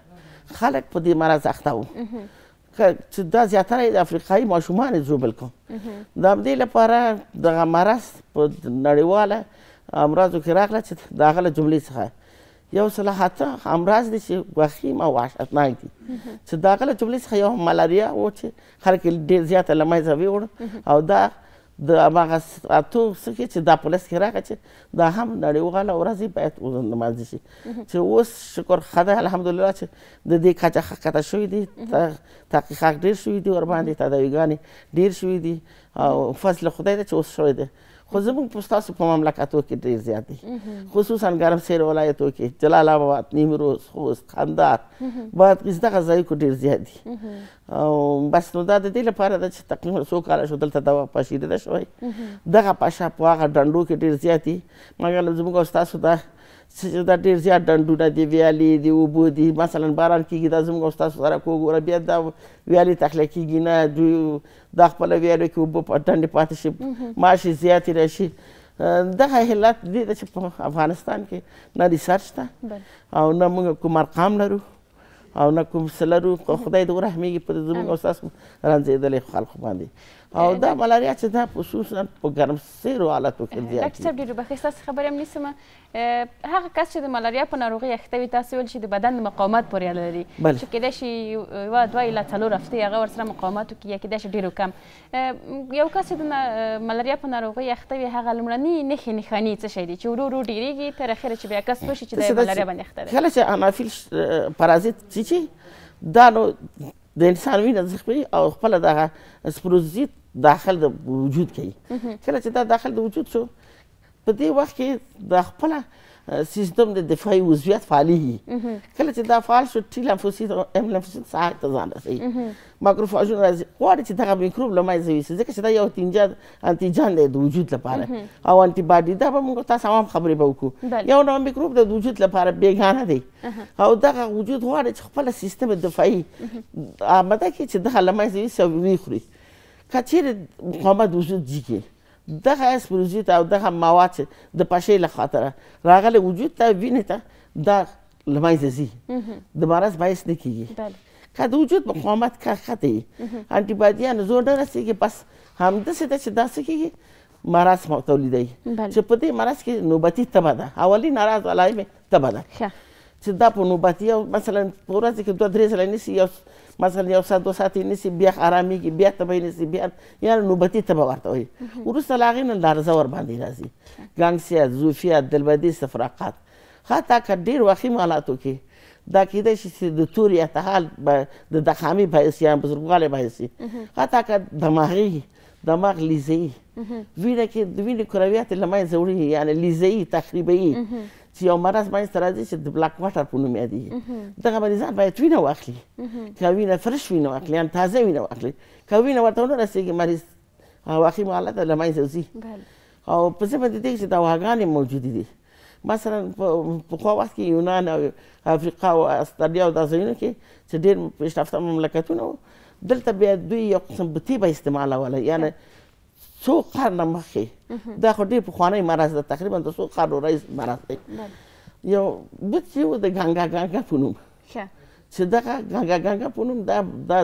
خلک په دې مرض اخته وو چې دا زیاتره د افریقایي ماشومان ژوبل کوم. د همدې لپاره دغه مرض په نړیواله امراضو کې راغله چې د هغه له جملې څخه یو سل حتی امراض دي چې وخیم او وحشتناک دي چې د هغه له جملې څخه یو ملاریا و چې خلک ډېر زیاته له منځه ویوړه او دا د هماغه اتو څه کې چې دا په لس کې راغله چې دا هم نړیواله ورځ باید ولمانځل شي چې اوس شکر خدای الحمدلله چې د دې کچه ښکته شوي دي تحقیقات ډېر شوي دي ورباندې تداویګانې ډېر شوي دي او فضل خدای ده چې اوس شوی دی. خو زموږ په ستاسو په مملکتو کې ډېر زیات دي خصوصا ګرمسیر ولایتو کې جلال آباد، نیمروز، خوست، قندهار، بادغیس دغه ځایو کې ډېر زیات دي او بس نو دا د دې لپاره ده چې تقریبا 100 کاله شو دلته دوا پاشېدلی شوی. دغه پشه په هغه ډنډو کې ډېر زیات دي مګر زموږ او ستاسو دا چې دا ډېر زیات ډنډونه دي، ویالې دي، اوبه دي. مثلا باران کېږي دا زموږ او ستاسو سړک وګوره، بیا دا ویالې تخلیه کېږي نه، دوی دا خپله ویالو کې اوبه ډنډې پاتې شي، معاشي زیاتې راشي. دغه علت دې ده چې په افغانستان کې نه ریسرچ شته او نه موږ کوم ارقام لرو او نه کوم څه لرو. خدای دې ورحمېږي په زموږ او ستاسو رنځېدلې خلکو باندې. او دا ملاریا چې دا خصوصا په ګرمسیرو حالاتو کې زیات ډاکټر صاحب ډېر بخښئ ستاسو خبرې هم نیسم. هغه کس چې د ملاریا په ناروغۍ اخته وي تاسو ویل چې د بدن د مقاومت پورې اړه لري چې کیدای شي یوه 2 الی 4 هفتې هغه ورسره مقاومت وکړي یا کیدای شي ډېر کم. یو کس چې د ملاریا په ناروغۍ اخته وي هغه لومړني نښې نښانې څه شی دي چې ورو ورو ډېرېږي تر اخره چې بیا کس پوه شي چې د ملاریا باندې اخته دی؟ کله چې انافیل پرازیت چې دا نو د انسان وینه زخمي او خپله دغه سپروزیت داخل د وجود کوي. کله چې دا داخل د وجود شو په دې وخت کې د خپله سیستم د دفاعي عضویت فعالېږي. کله چې دا فعال شو ټي لمفوسیت او ام لمفوسیت ساحې ته ځان رسوي، ماکروفاژونه راځي، غواړي چې دغه میکروب له منځه یوسي، ځکه چې دا یو انتیجن دی د وجود لپاره او انټي باډي. دا به موږ تاسو هم خبرې به وکړو. یو نوع میکروب د وجود لپاره بیګانه دی او دغه وجود غواړي چې خپله سیستم دفاعي آماده کړي چې دغه له منځه یوسي او ویې خوري. که چیرې مقاومت وجود جګي دغه اسپروزیت او دغه مواد چې د پاشۍ له خاطره راغلی وجود ته وینې ته دا له منځه ځي، د مرض باعث نه کېږي. که د وجود مقاومت ښکته وي انټي باډیانو زور نه رسېږي، بس همداسې ده چې دا څه کېږي مرض تولیدوي چې په دې مرض کې نوبتي تبه ده. اولین عرض علایمې تبه ده چې دا په نوبتي او مثلا په ورځ کې 2-3 ځله نیسي، یو مثلا 1 ساعت 2 ساعت نیسي، بیا آرامېږي، بیا تبه نیسي، بیا یعنې نوبتي تبه ورته وایي. وروسته له هغې نه لړزه ورباندې راځي، ګنګسیت، زوفیت، دلبدي، استفراقات. حتی که ډېر وخیم حالاتو کې دا کېدای شي چې د تورې ارتحال د دخامې باعث یا بزرګوالی باعث شي. حتی که دماغ لیزه‌ایي وینه کې د وینې کرویات له منځه وړي، یعنې لیزه‌ایي تخریبوي چې یو مرض منځته راځي چې د بلاک واټر په نوم یادېږي. دغه مریضان باید وینه واخلي، که وینه فرش وینه واخلي، یعنې تازه وینه واخلي. که وینه ورته ونه رسېږي مریض وخیم حالت له منځه ځي. او په ضمن د دې چې دواګانې موجودې دي. مثلا پخوا وخت کې یونان او افریقا او استرالیا او دا ځایونو کې چې ډېر پیشرفته مملکتونه وو، دلته بیا دوی یو قسم بوتي به استعمالوله، یعنې څو قرنه مخکې. دا خو ډېر پخوانی مرض ده، تقریبا د 100 قرنو رئیس مرض دی. یو بوت چې و د ګانګا په نوم، چې دغه ګانګا په نوم دا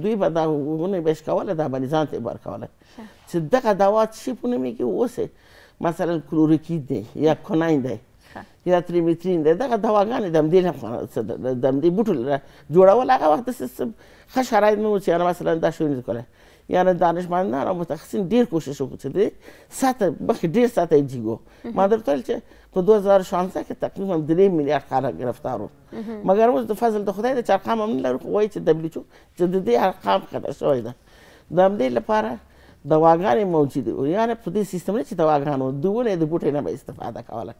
دوی به دا ونې به شکوله، دا به ځان ته یې ورکوله چې دغه دوا څه شي په نوم یې کې اوس مثلا کلوروکید دی یا کوناین دی یا تریمیترین دی. دغه دواګانې د همدې د همدې بوټو جوړول هغه وخت داسې ښه شرایط نه وو چې مثلا دا شی ونشي کولی. یعنې دانشمندان او متخصصین ډېر کوشش وکړو چې دې سطح مخکې ډېر سطح یې جګ و. ما درته ویل چې په 2016 کې تقریبا 3 میلیارډ خلک ګرفتار وو. مګر اوس د فضل د خدای د چې ارقام هم نه لرو، خو وایي چې WHO چې د دې ارقام ښکته شوی ده. د همدې لپاره دواګانې موجودې وو، یعنې په دې سیستم نه چې دواګانې وو، د ونې د بوټي نه به استفاده کوله.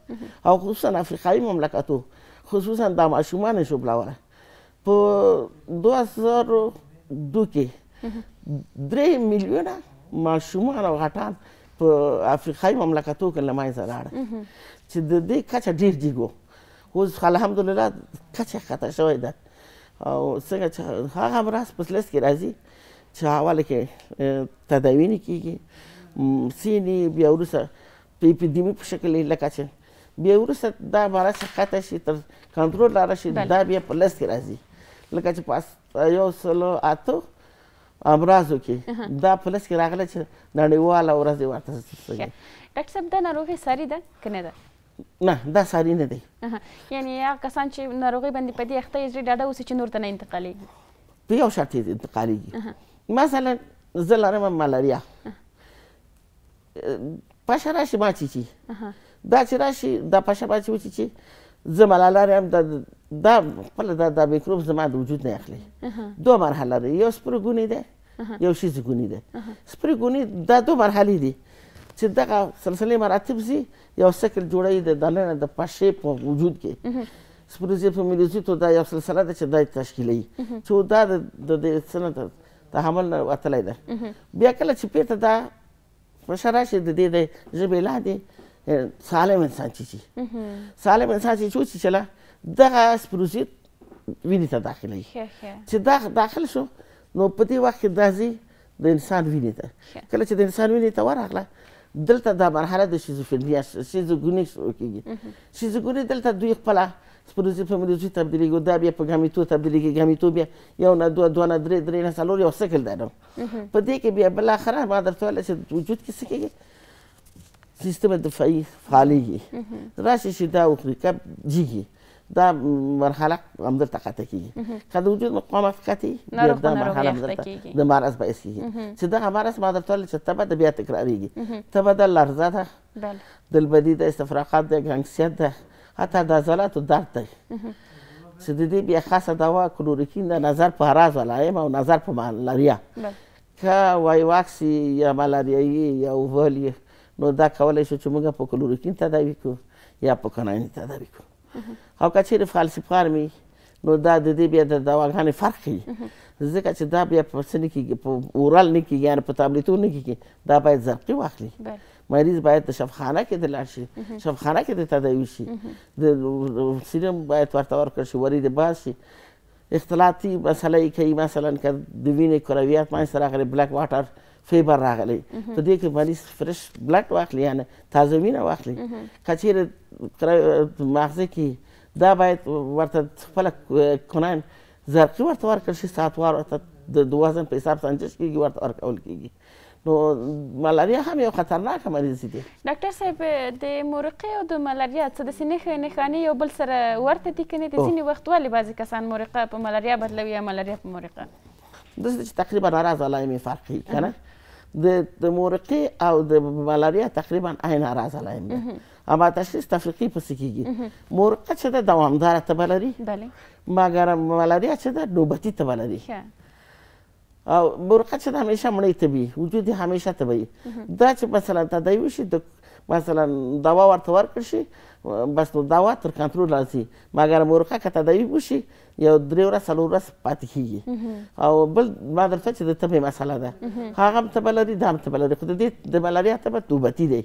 او خصوصا افریقایي مملکتو خصوصا دا ماشومان یې ژوبلوله. په 2002 کې 3 میلیونه ماشومان او غټان په افریقایي مملکتو کې له منځه لاړه چې د دې کچه ډېر جګ و. اوس الحمدلله کچه ښکته شوې ده. او څنګه چې هغه امراض په لست کې راځي چې اوله کې تداوي نه کېږي، سینې بیا وروسته په اپیدیمي په شکل یې لکه چې بیا وروسته دا مرض ښکته شي تر کنټرول را راشي، دا بیا په لست کې راځي. لکه چې په 108 امراضو کې دا په لست کې راغلی چې نړیواله ورځ یې ورته ډاکټر صاحب دا ناروغي ساري ده که نه ده؟ نه دا ساري نه دی. یعنې هغه کسان چې ناروغۍ باندې په دې اخته یې زړه ډاډه اوسي چې نور ته نه انتقالېږي؟ په یو شرط یې انتقالېږي. مثلا زه لرم ملاریا، پشه راشي ما چیچي، دا چې راشي دا پشه ما چې وچیچي زه ملاریا یم، دا خپله دا میکروب زما د وجود نه اخلي. 2 مرحله لري، یو سپرګونی دی یو شیزګونی دی. سپرګونی دا 2 مرحلې دي چې دغه سلسلې مراتب زی یو شکل جوړوي د دننه د پشې په وجود کې. سپروزیتومیلیزیتو دا یو سلسله ده چې دا تشکیلوي چې دا د څه نه تحمل نه وتلی ده. بیا کله چې بیرته دا پشه راشي د دې د ژبې لاندې سالم انسان چی سالم انسان چې چوچیچله دغه سپروزیت وینې ته داخلوي چې داخل شو نو په دې وخت کې دا ځي د انسان وینې ته کله چې د انسان وینې ته ورغله دلته دا مرحله د شیزوفرنیا شیزوګوني شروع کېږي شیزوګوني دلته دوی خپله سپروزیت په مریضي تبدیلېږي دا بیا په ګامیتو تبدیلېږي ګامیتو بیا یو نه دوه نه درې نه څلور یو سکل دی نو په دې کې بیا بالاخره ما درته ویله چې وجود کې څه کېږي سیستم دفاعي فعالېږي راشي چې دا وخوري که جیږي دا مرحله همدلته قطع کېږي که د وجود مقاومت قطعي بیا دا مرحله همدلته د مرض باعث کېږي چې دغه مرض ما درته ویل چې تبه د بیا تکرارېږي تبه د لرزه ده دلبدي ده استفراقات ده ګنګسیت ده حتی د عضلاتو درد دی چې د دې بیا خاصه دوا کلوروکین ده نظر په اراز ولایم او نظر په ملاریا که وایواکس یا ملاریایي یا اوول نو دا کولی شو چې موږ په کلوروکین تداوي کړو یا په کنایني تداوي کړو او که چیرې فالسیفارم وي نو دا د دې بیا د دواګانې فرق کوي ځکه چې دا بیا په څه نه کېږي په اورال نه کېږي یعنې په تابلیتو نه کېږي دا باید زرقي واخلي مریض باید د شفخانه کې د لاړ شي شفخانه کې د تداوي شي د سیرم باید ورته ورکړل شي ورید باز شي اختلاطي مسله یې کوي مثلا که د وینې کرویات منځته راغلی بلک واټر فیبر راغلی په دې کې مریض فرش بلډ واخلي یعنې تازه وینه واخلي که چیرې مغزه کې دا باید ورته خپله کناین زرقي ورته ورکړل شي ساعتوار ورته د وزن په حساب سنجش کېږي ورته ورکول کېږي نو ملاریا هم یو خطرناکه مریض دی ډاکټر صاحب د مورقې او د ملاریا څه داسې نښانې یو بل سره ورته دي که نه د ځینې وخت ولې بعضې کسان مورقه په ملاریا بدلوي یا ملاریا په مورقه داسې چې تقریبا اراز علایمې فرق کوي که نه د مورقې او د ملاریا تقریبا عین اراز علایم دی اما تشخیص تفریقي پسې کېږي مورقه چې ده دوامداره تبه لري مګر ملاریا چې ده نوبتي تبه لري او مورقه چې ده همیشه مړی تبي وجود یې همیشه تبوي دا چې مثلا تداوي شي مثلا دوا ورته ورکړل شي بس نو دوا تر کنټرول راځي مګر مورقه که تداوي وشي یو 3 ورځ 4 ورځ پاتې کېږي او بل ما درته چې د تبې مسله ده هغه هم تبه لري دا هم تبه لري خو د دې د ملاریا تبه نوبتي دی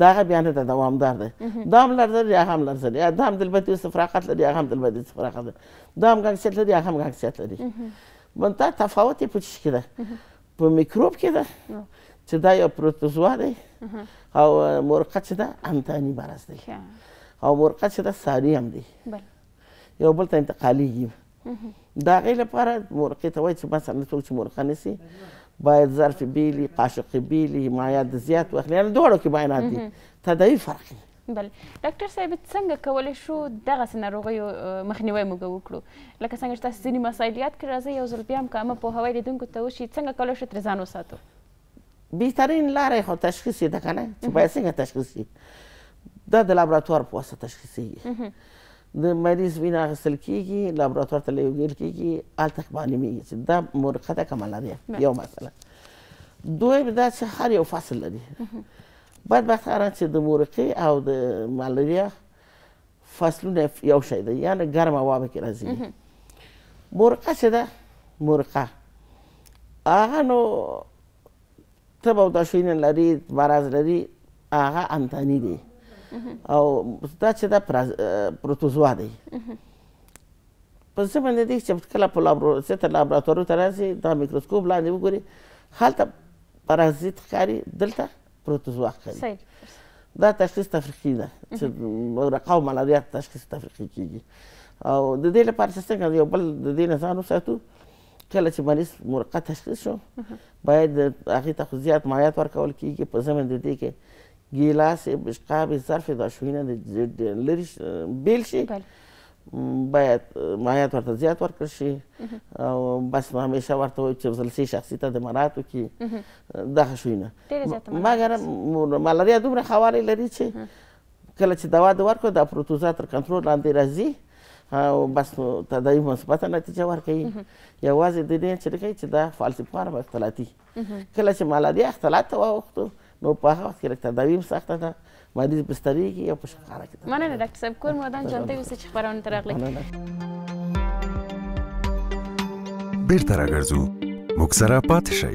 دا هغه بیا نه ده دوامدار دی دا هم لرزه هغه هم لرزه دا هم دلبدي استفراقات لري هغه هم دلبدي استفراقات لري دا هم ګنګسیت لري هغه هم ګنګسیت لري منتها تفاوت یې په څه کې ده په میکروب کې ده چې دا یو پروتوزوا دی او مورقه چې ده امتحاني مرض دی او مورقه چې ده ساري هم دی یو بل ته انتقالیږي د هغې لپاره مورقې ته وایي چې مثلا څوک چې مورقه نیسي باید ظرف بیلي قاشق بیلي مایعات زیات واخلي یعنې دواړو کې معاینات دي تداوي فرق دی بله ډاکټر صاحب څنګه کولی شو دغسې ناروغیو مخنیوی موږ وکړو لکه څنګه چې تاسو ځینې مسایلیات کې راځئ یو ځل بیا هم که عامه پوهاوی لیدونکو ته وشي څنګه کولی شو ترې ځان وساتو بهترین لاره خو تشخیص یې ده که نه چې باید څنګه تشخیص شي دا د لابراتوار په واسطه تشخیصیږي د مریض وینه اخیستل کېږي لابراتوار ته لیږل کېږي هلته معلومېږي چې دا مورقه ده که ملاریا یو مسله دویم دا چې هر یو فصل لري بدبختانه چې د مورقې او د ملاریا فصلونه یو شی دی یعنې ګرم هوا به کې راځي مورقه چې ده مورقه هغه نو تبه او داشوینه لري مرض لري هغه انتاني دی او دا چې دا پروتوزوا دی په څه باندې دی چې کله په لابراتوارو ته راځي دا میکروسکوپ لاندې وګوري هلته پرازیت ښکاري دلته پروتوزوا ښکاري دا تشخیص تفریقي ده چې مورقه او ملاریا تشخیص تفریقي کېږي او د دې لپاره چې څنګه یو بل د دې نه ځان وساتو کله چې مریض مورقه تشخیص شو باید هغې ته خو زیات مایعات ورکول کېږي په ضمن د دې کې ګیلاس بشقاب ظرف داشوینه لرې بیل شي باید مایعات ورته زیات ورکړل شي او بس همیشه ورته وایو چې ځلسي شخصي ته د مراعاتو کې دغه شوینه مګر ملاریا دومره خوارې لري چې کله چې دوا د ورکړو دا پروتوزوا تر کنټرول لاندې راځي او بس تداوي مثبته نتیجه ورکوي یوازې د دې چې کوي چې دا فالسیفارم اختلاطي کله چې ملاریا اختلاط ته واوښتو نو په هغه وخت کې لږ تداوي هم سخته ده مریض بسترېږي او په شفخانه کې مننه ډاکټر صاحب کور مو ودان ژوندی اوسئ چې خپرونې ته راغلئ بیرته راګرځو موږ سره پاتې شئ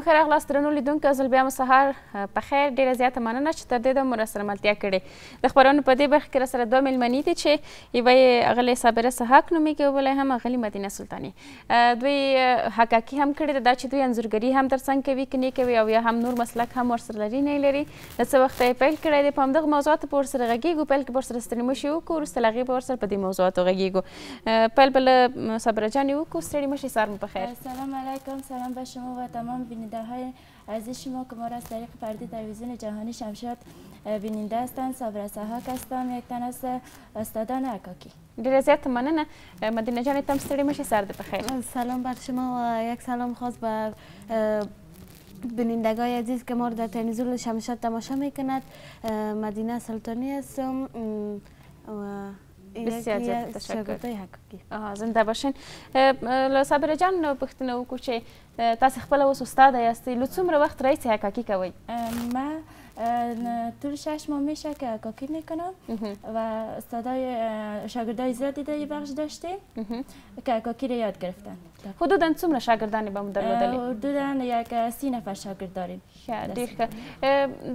ښه راغلاست درنو لیدونکو زه بیا مو سهار په خیر ډېره زیاته مننه چې تر دې دمه مو راسره ملتیا کړې د خپرونو په دې برخه کې راسره دوه مېلمنې دي چې یوه یې اغلې صابره سحاق نومیږي او بله یې هم اغلې مدینه سلطاني دوی حقاقي هم کړې ده دا چې دوی انځورګري هم ترڅنګ کوي که نه کوي او یا هم نور مسلک هم ورسره لري نه لري د څه وخته یې پیل کړی دی په همدغه موضوعاتو په ورسره غږېږو پیل کې به ورسره ستړي مه شي وکړو وروسته له هغې به ورسره په دې موضوعاتو غږېږو پیل به له صابره جانې وکړو ستړي مه شئ سهار مو بخیر سلام علیکم سلام به شما و تمام بیننده های عزیز شما که ما را از طریق پرده تلویزیون جهانی شمشاد بیننده هستند. صابره سحاق هستم یک تن از استادان حقاقی. ډېره زیاته مننه مدینه جانې ته هم ستړي مه شئ سهار دې بخیر سلام بر شما و یک سلام خاص بر بینندگان عزیز که ما را در تلویزیون شمشاد تماشا میکند مدینه سلطانی هستم بسیار زیاد تشکر زنده باشین له صابره جان پوښتنه وکړو چې تاسې خپله اوس استاده یاستئ له څومره وخت راهیسې حقاقي کوئ ما طول 6 ماه میشه که حقاقی میکنم و استادای شاگردای زیادی در این بخش داشتیم که حقاقی رو یاد گرفتن. حدودا څومره شاگردانی به مو درلودلې؟ حدودا یک 30 نفر شاگرد داریم. ډېر ښه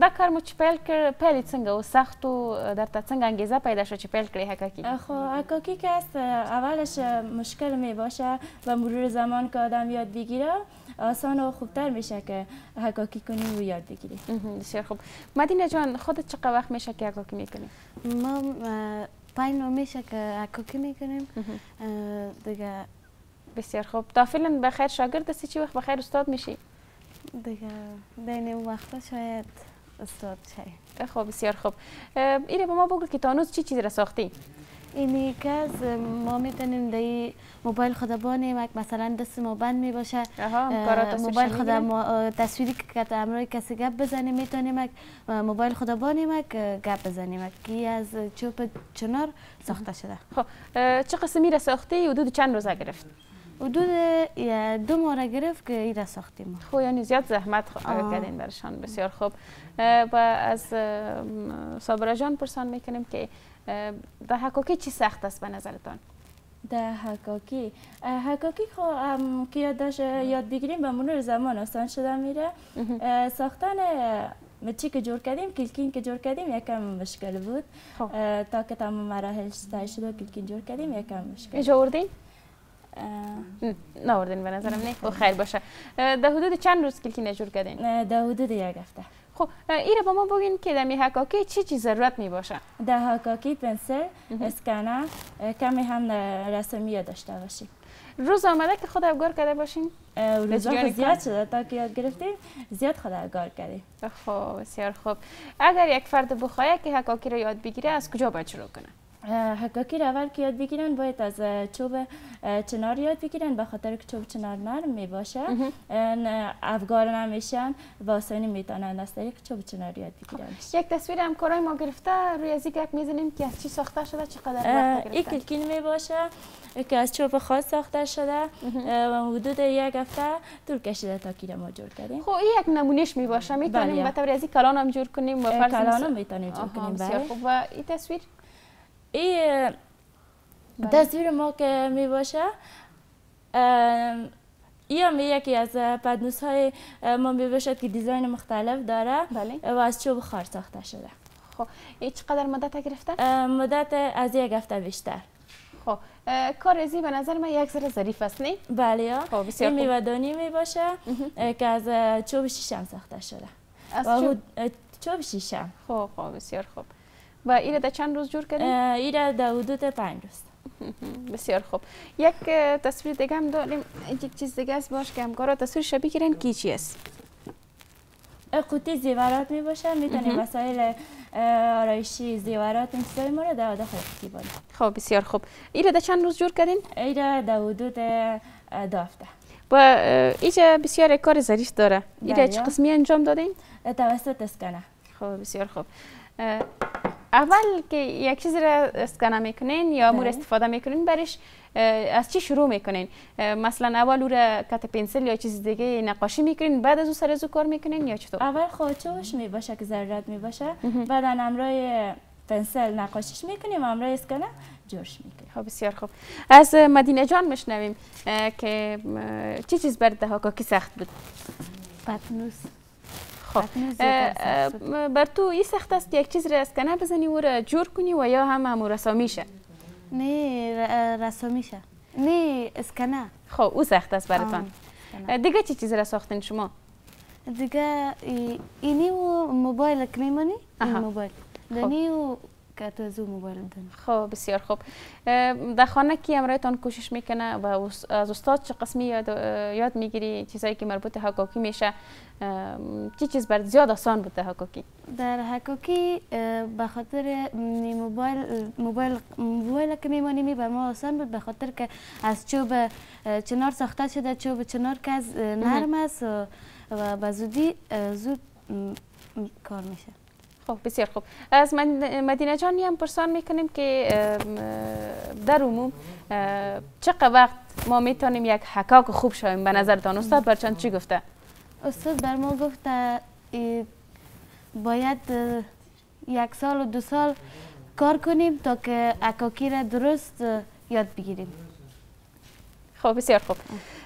دا کار مو چې پیل کړ پیل یې څنګه و سخت و درته څنګه انګیزه پیدا شوه چې پیل کړئ حقاقی؟ خب حقاقی که است اولش مشکل می باشه و مرور زمان که آدم یاد بگیره آسان و خوبتر میشه که حقاقی کنی و یاد بگیری. بسیار خوب. مدینه جان خودت چقدر وقت میشه که حقاقی میکنی؟ ما 5 ماه میشه که حقاقی میکنیم دیگه. بسیار خوب. تا فعلا بخیر شاگرد هستی چی وقت بخیر استاد میشی؟ دیگه بین اون وقتا شاید استاد شی. خب بسیار خوب. ایره به ما بگو که تا هنوز چی چیزی را ساختی؟ اینی که از ما میتونیم در موبایل خود بانیم مثلا دست ما بند می باشه موبایل خود تصویری که همراه کسی گپ بزنیم میتونیم موبایل خود بانیم گپ بزنیم که از چوب چنار ساخته شده. خب چه قسمی را ساختی؟ حدود چند روزه گرفت؟ حدود 2 ماه را گرفت که این را ساختیم. خب یعنی زیاد زحمت کردین برشان. بسیار خوب. و از صابره جان پرسان میکنیم که در حقاقی چی سخت است به نظرتان؟ در حقاقی که یاد بگیریم به مرور زمان آسان شده میره. ساختن چی که جور کردیم کلکین که جور کردیم یکم مشکل بود تا که تمام مراحل طی شد کلکین جور کردیم یکم مشکل. اینجا آوردین؟ نه آوردین به نظرم نه. خیر باشه. در حدود چند روز کلکین جور کردین؟ در حدود 1 هفته. خب ایره با ما بگین که در حقاقی چی ضرورت می باشه؟ در حقاقی پنسل، اسکنر، کمی هم رسمیه داشته باشیم. روز آمده که خود افگار کرده باشین؟ روزا زیاد شده تا که یاد گرفتیم زیاد خود افگار کردیم. خب بسیار خوب. اگر یک فرد بخواهد که حقاقی رو یاد بگیره از کجا باید شروع کنه؟ حقاقی رو اول که یاد بگیرن باید از چوب چنار یاد بگیرن به خاطر که چوب چنار نرم می باشه افگار نمیشن و آسانی میتونن از طریق چوب چنار یاد بگیرن. یک تصویر همکارای ما گرفته روی از گپ میزنیم که از چی ساخته شده چقدر وقت گرفته؟ این کلکین می باشه که از چوب خاص ساخته شده و حدود 1 هفته طول کشیده تا که ما جور کردیم. خب این یک نمونهش می باشه میتونیم به طور از کلان هم جور کنیم و کلان میتونیم جور کنیم. بسیار خوب. و این تصویر این تصویر ما که می باشه این یکی از پدنوس های ما می باشد که دیزاین مختلف داره و از چوب خار ساخته شده. خب این چقدر مدت گرفته؟ مدت از 1 هفته بیشتر. خب کار ازی به نظر من یک ذره ظریف است نه؟ بله. خب بسیار خوب. این میوه‌دانی می باشه که از چوب شیشم ساخته شده. از چوب شیشم. خب بسیار خوب. و ایره در چند روز جور کردین؟ ایره در حدود 5 روز. بسیار خوب. یک تصویر دیگه هم داریم. یک چیز دیگه است باش که همکارا تصویرش بگیرن کی چی است؟ قوطی زیورات می باشه میتونیم وسایل آرایشی زیورات این چیزای ما رو در داخل قوطی باریم. خب بسیار خوب. ایره در چند روز جور کردین؟ ایره در حدود 2 هفته. و اینجا بسیار کار ظریف داره. ایره چه قسمی انجام دادین؟ توسط اسکنر. خب بسیار خوب. اول که یک چیزی را اسکنه میکنین یا مور استفاده میکنین برش از چی شروع میکنین؟ مثلا اول او را کت پنسل یا چیز دیگه نقاشی میکنین بعد از او سر از او کار میکنین یا چطور؟ اول خودچوبش میباشه که ضرورت میباشه بعد همراه پنسل نقاشیش میکنیم همراه اسکنه جورش میکنیم. خب بسیار خوب. از مدینه جان میشنویم که چی چیز برات حقاقی سخت بود؟ پتنوس. خب بر تو این سخت است یک چیز را اسکنه بزنی و را جور کنی و یا هم رسامیشه؟ نه رسامیشه. نه اسکنه. خب او سخت است براتان. دیگه چی چیز را ساختین شما؟ دیگه اینی و موبایل که میمونی؟ این موبایل. دنی و که تو از موبایل دنی. خب بسیار خوب. در خانه کی امرایتان کوشش میکنه و از استاد چه قسمی یاد میگیری چیزایی که مربوط به حکاکی میشه؟ چی چیز برات زیاد آسان بود در حکاکی؟ در حکاکی به خاطر موبایل که میمونی بر ما آسان بود به خاطر که از چوب چنار ساخته شده. چوب چنار که از نرم است و به زودی زود کار میشه. خب بسیار خوب. از مدینه جان هم پرسان میکنیم که در عموم چقدر وقت ما میتونیم یک حکاک خوب شویم به نظرتان؟ استاد برچان چی گفته؟ استاد بر ما گفته باید 1 سال و 2 سال کار کنیم تا که حکاکی را درست یاد بگیریم. خب بسیار خوب.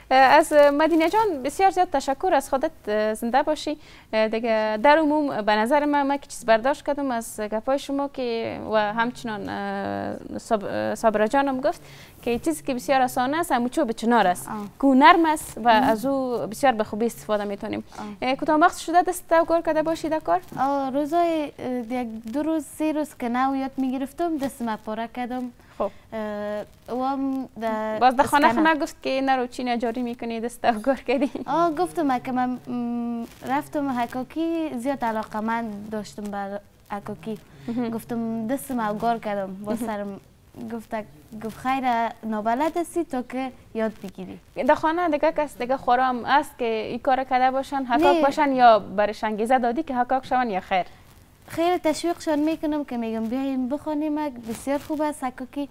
از مدینه جان بسیار زیاد تشکر. از خودت زنده باشی. دیگه در عموم به نظر من که چیز برداشت کردم از گپای شما که و همچنان صابره جانم گفت که چیزی که بسیار آسان است همون چوب چنار است که نرم است و از او بسیار به خوبی استفاده میتونیم. کدام وقت شده دست کار کرده باشی در کار؟ روزای 2 روز 3 روز که نو یاد میگرفتم دستم پاره کردم. خب باز در خانه گفت که نرو چی نجاری میکنی دست کار کردی؟ گفتم که من رفتم حکاکی زیاد علاقه من داشتم به حکاکی. گفتم دستم اوگار کردم با سرم. گفت خیر نابلد هستی تا که یاد بگیری. در خانه دیگه کس دیگه خورام است که این کار کرده باشن حکاک باشن یا برش انگیزه دادی که حکاک شون یا خیر؟ خیلی تشویقشان میکنم که میگم بیایم بخونیم بسیار خوب است حکاکی.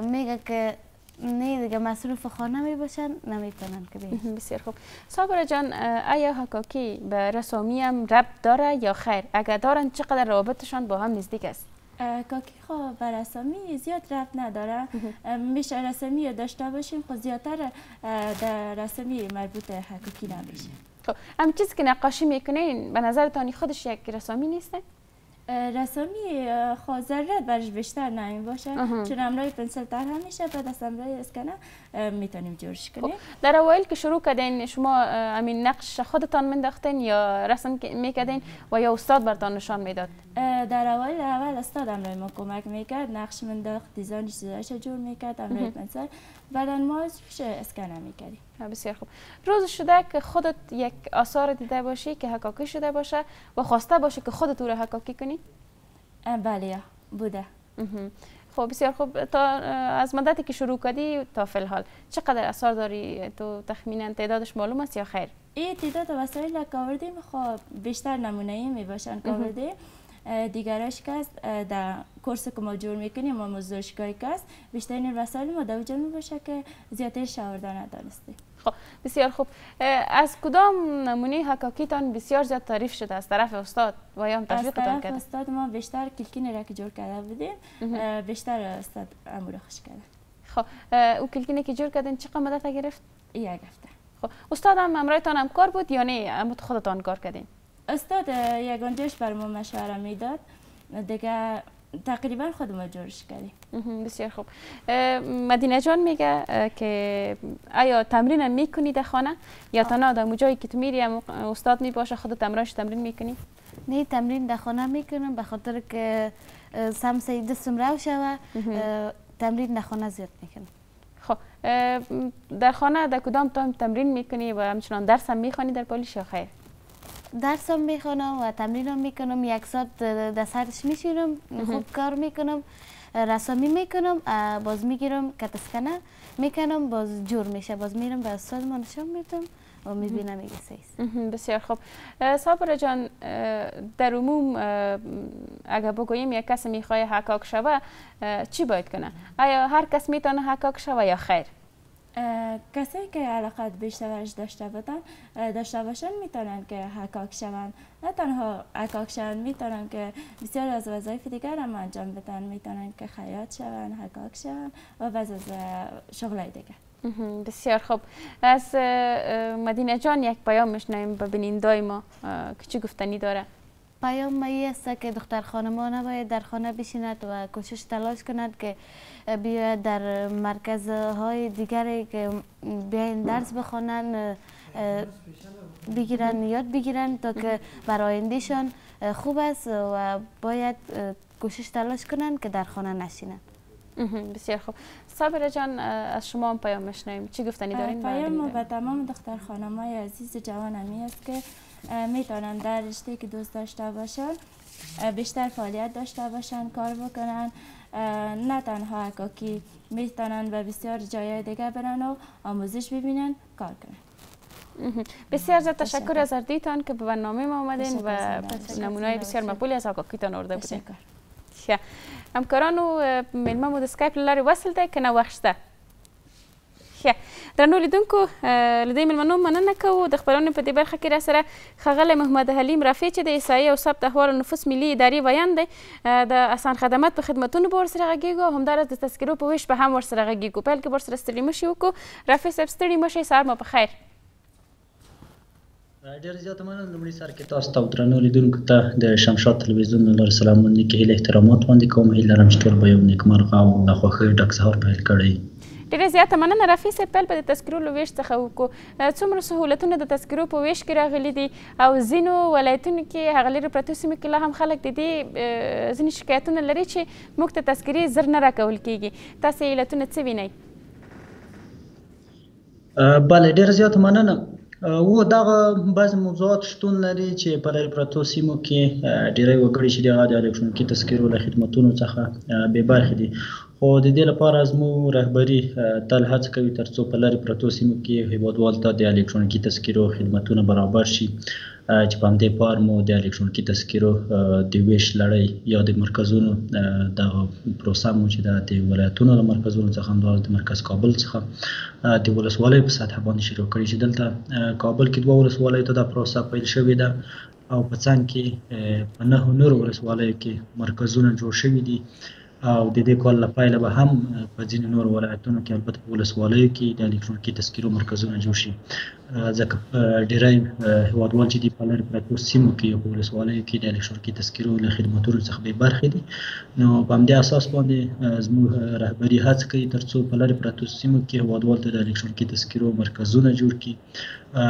میگه که نه دیگه مصروف خانه می باشن نمیتونن که بیایم. بسیار خوب. صابره جان آیا حکاکی به رسامی هم ربط داره یا خیر؟ اگر دارن چقدر روابطشان با هم نزدیک است؟ حکاکی خب به رسامی زیاد ربط نداره. میشه رسامی داشته باشیم خب زیادتر در رسامی مربوط به حکاکی نمیشه. خب هم چیزی که نقاشی میکنین به نظرتان خودش یک رسامی نیسته؟ رسامی خود ضرورت برش بیشتر نمی باشه چون امرای پنسل تر همیشه بعد از امرای اسکنه میتونیم جورش کنیم. در اوایل که شروع کردین شما همین نقش خودتان منداختین یا رسم میکردین و یا استاد برتان نشان میداد؟ در اول استاد امرای ما کمک میکرد، نقش منداخت، دیزاینش چیزایش جور میکرد امرای پنسل، بعدا ما روش اسکنه میکردیم. بسیار خوب. روز شده که خودت یک آثار دیده باشی که حکاکی شده باشه و خواسته باشی که خودت او را حکاکی کنی؟ بله بوده. خب بسیار خوب. تا از مدتی که شروع کردی تا فی الحال چقدر آثار داری؟ تو تخمینا تعدادش معلوم است یا خیر؟ این تعداد وسایل که آوردیم خب بیشتر نمونه‌ای میباشن که آوردیم. دیگرش که است در کورس که ما جور میکنیم ما مزدورشگاهی که است بیشترین وسایل ما در میباشه که زیادترش آورده ندانستیم. خب بسیار خوب. از کدام نمونه حکاکیتان بسیار زیاد تعریف شده از طرف استاد و یا هم تشویقتان کرده؟ از طرف استاد ما بیشتر کلکین را که جور کرده بودیم بیشتر استاد امور خوش کرده. خب او کلکینی که جور کردین چقدر مدت گرفت؟ 1 هفته. خب استاد هم امرایتان هم کار بود یا نه اما خودتان کار کردین؟ استاد یگانجاش بر ما مشوره میداد دیگه تقریبا خودمون جورش کردیم. بسیار خوب. مدینه جان میگه که آیا تمرین هم میکنی در خانه یا تنها در جایی که تو میری هم استاد میباشه خودت امراش تمرین میکنی؟ نه تمرین در خانه میکنم به خاطر که سمسه دستم رو شوه تمرین در خانه زیاد میکنم. خب در خانه در کدام تمرین میکنی و همچنان درس هم میخوانی در پالیش یا خیر؟ درس هم میخونم و تمرین هم میکنم. 1 ساعت در سرش میشینم خوب کار میکنم رسامی میکنم باز میگیرم کتسکنه میکنم باز جور میشه باز میرم به استاد ما نشان میدم و میبینم میگه سیست. بسیار خوب. صابره جان در عموم اگر بگوییم یک کس میخواه حکاک شوه چی باید کنه؟ آیا هر کس میتونه حکاک شوه یا خیر؟ کسایی که علاقت بیشترش داشته باشن میتونن که حکاک شون. نه تنها حکاک شون میتونن که بسیار از وظایف دیگر هم انجام بدن. میتونن که خیاط شون، حکاک شون و بعض از شغلای دیگر. بسیار خوب. از مدینه جان یک پیام میشنویم به بینندای ما که چی گفتنی داره؟ پیام ای است که دختر خانمان نباید در خانه بشیند و کوشش تلاش کند که بیاید در مرکزهای دیگری که بیاین درس بخوانند، بگیرن یاد بگیرن تا که برای آیندهشان خوب است و باید کوشش تلاش کنند که در خانه نشینند. بسیار خوب. صابره جان از شما هم پیام میشنویم، چی گفتنی دارین؟ پیام ما به تمام دختر خانم‌های عزیز جوان همی است که میتونن در رشته که دوست داشته باشن بیشتر فعالیت داشته باشن، کار بکنن، نه تنها حکاکی، میتونن به بسیار جای دیگه برن و آموزش ببینن، کار کنن. بسیار زیاد تشکر از اردیتان که به برنامه ما آمدین و نمونه‌های بسیار مقبولی از حکاکیتان آورده بودین. همکارانو میلمه مو د سکایپ له لارې وصل دی که نه وخت شته؟ ښه درنو لیدونکو له دې میلمنو مننه کوو. د خپرونې په دې برخه کې راسره ښاغلی محمد حلیم رفیع چې د احصایې او ثبت احوالو نفوس ملي ادارې ویاند دی، د اسان خدمات په خدمتونو به ورسره غږیږو او همداراز د تذکرو په ویش به هم ورسره غږیږو. پیل کې به ورسره ستړي مه شئ وکړو. رفیع صاحب ستړي مه شئ، سهار مو په خیر. ډېر زیاته مننه. لومړي سر کې تاسو ته او درنو لیدونکو ته د شمشاد تلویزیون له لارې سلامونه، نیکې هیلې احترامات وړاندې کوم. هیله لرم چې ټول به یو نیکمرغه او له خوښیو ډک سهار پیل کړی. ډېره زیاته مننه رفیع صاحب. پیل به د تذکرو له ویش څخه وکړو. څومره سهولتونه د تذکرو په ویش کې راغلي دي او ځینو ولایتونو کې هغه لرې پرتو سیمو کې لا هم خلک د دې ځینې شکایتونه لري چې موږ ته تذکرې زر نه راکول کېږي. تاسې علتونه څه وینئ؟ بله ډېره زیاته مننه. و دغه بعضې موضوعات شتون لري چې په لرې پرتو سیمو کې ډېری وګړي چې د الکترونیکي تذکرو له خدمتونو څخه بې برخې دي، خو د دې لپاره زموږ رهبري تل هڅه کوي تر څو په لرې پرتو سیمو کې هیوادوالو ته د الکترونیکي تذکرو خدمتونه برابر شي، چې په همدې پار مو د الکترونیکي تذکرو د ویش لړۍ یا د مرکزونو دغه پروسه مو چې د ولایتونو له مرکزونو څخه همداراز د مرکز کابل څخه د ولسوالیو په سطح باندې شروع کړي، چې دلته کابل کې 2 ولسوالیو ته دا پروسه پیل شوې ده او په څنګ کې په 9 نورو ولسوالیو کې مرکزونه جوړ شوي دي او د دې کال له پیله به هم په ځینې نورو ولایتونو کې البته په ولسوالیو کې د الکترونیکي تذکرو مرکزونه جوړ شي، ځکه ډېری هیوادوال چې دي په لرې پرتو سیمو کې او په ولسوالیو کې د الکترونیکي تذکرو له خدمتونو څخه بې برخې دي. نو په همدې اساس باندې زموږ رهبري هڅه کوي تر څو په لرې پرتو سیمو کې هیوادوالو ته د الکترونیکي تذکرو مرکزونه جوړ کړي.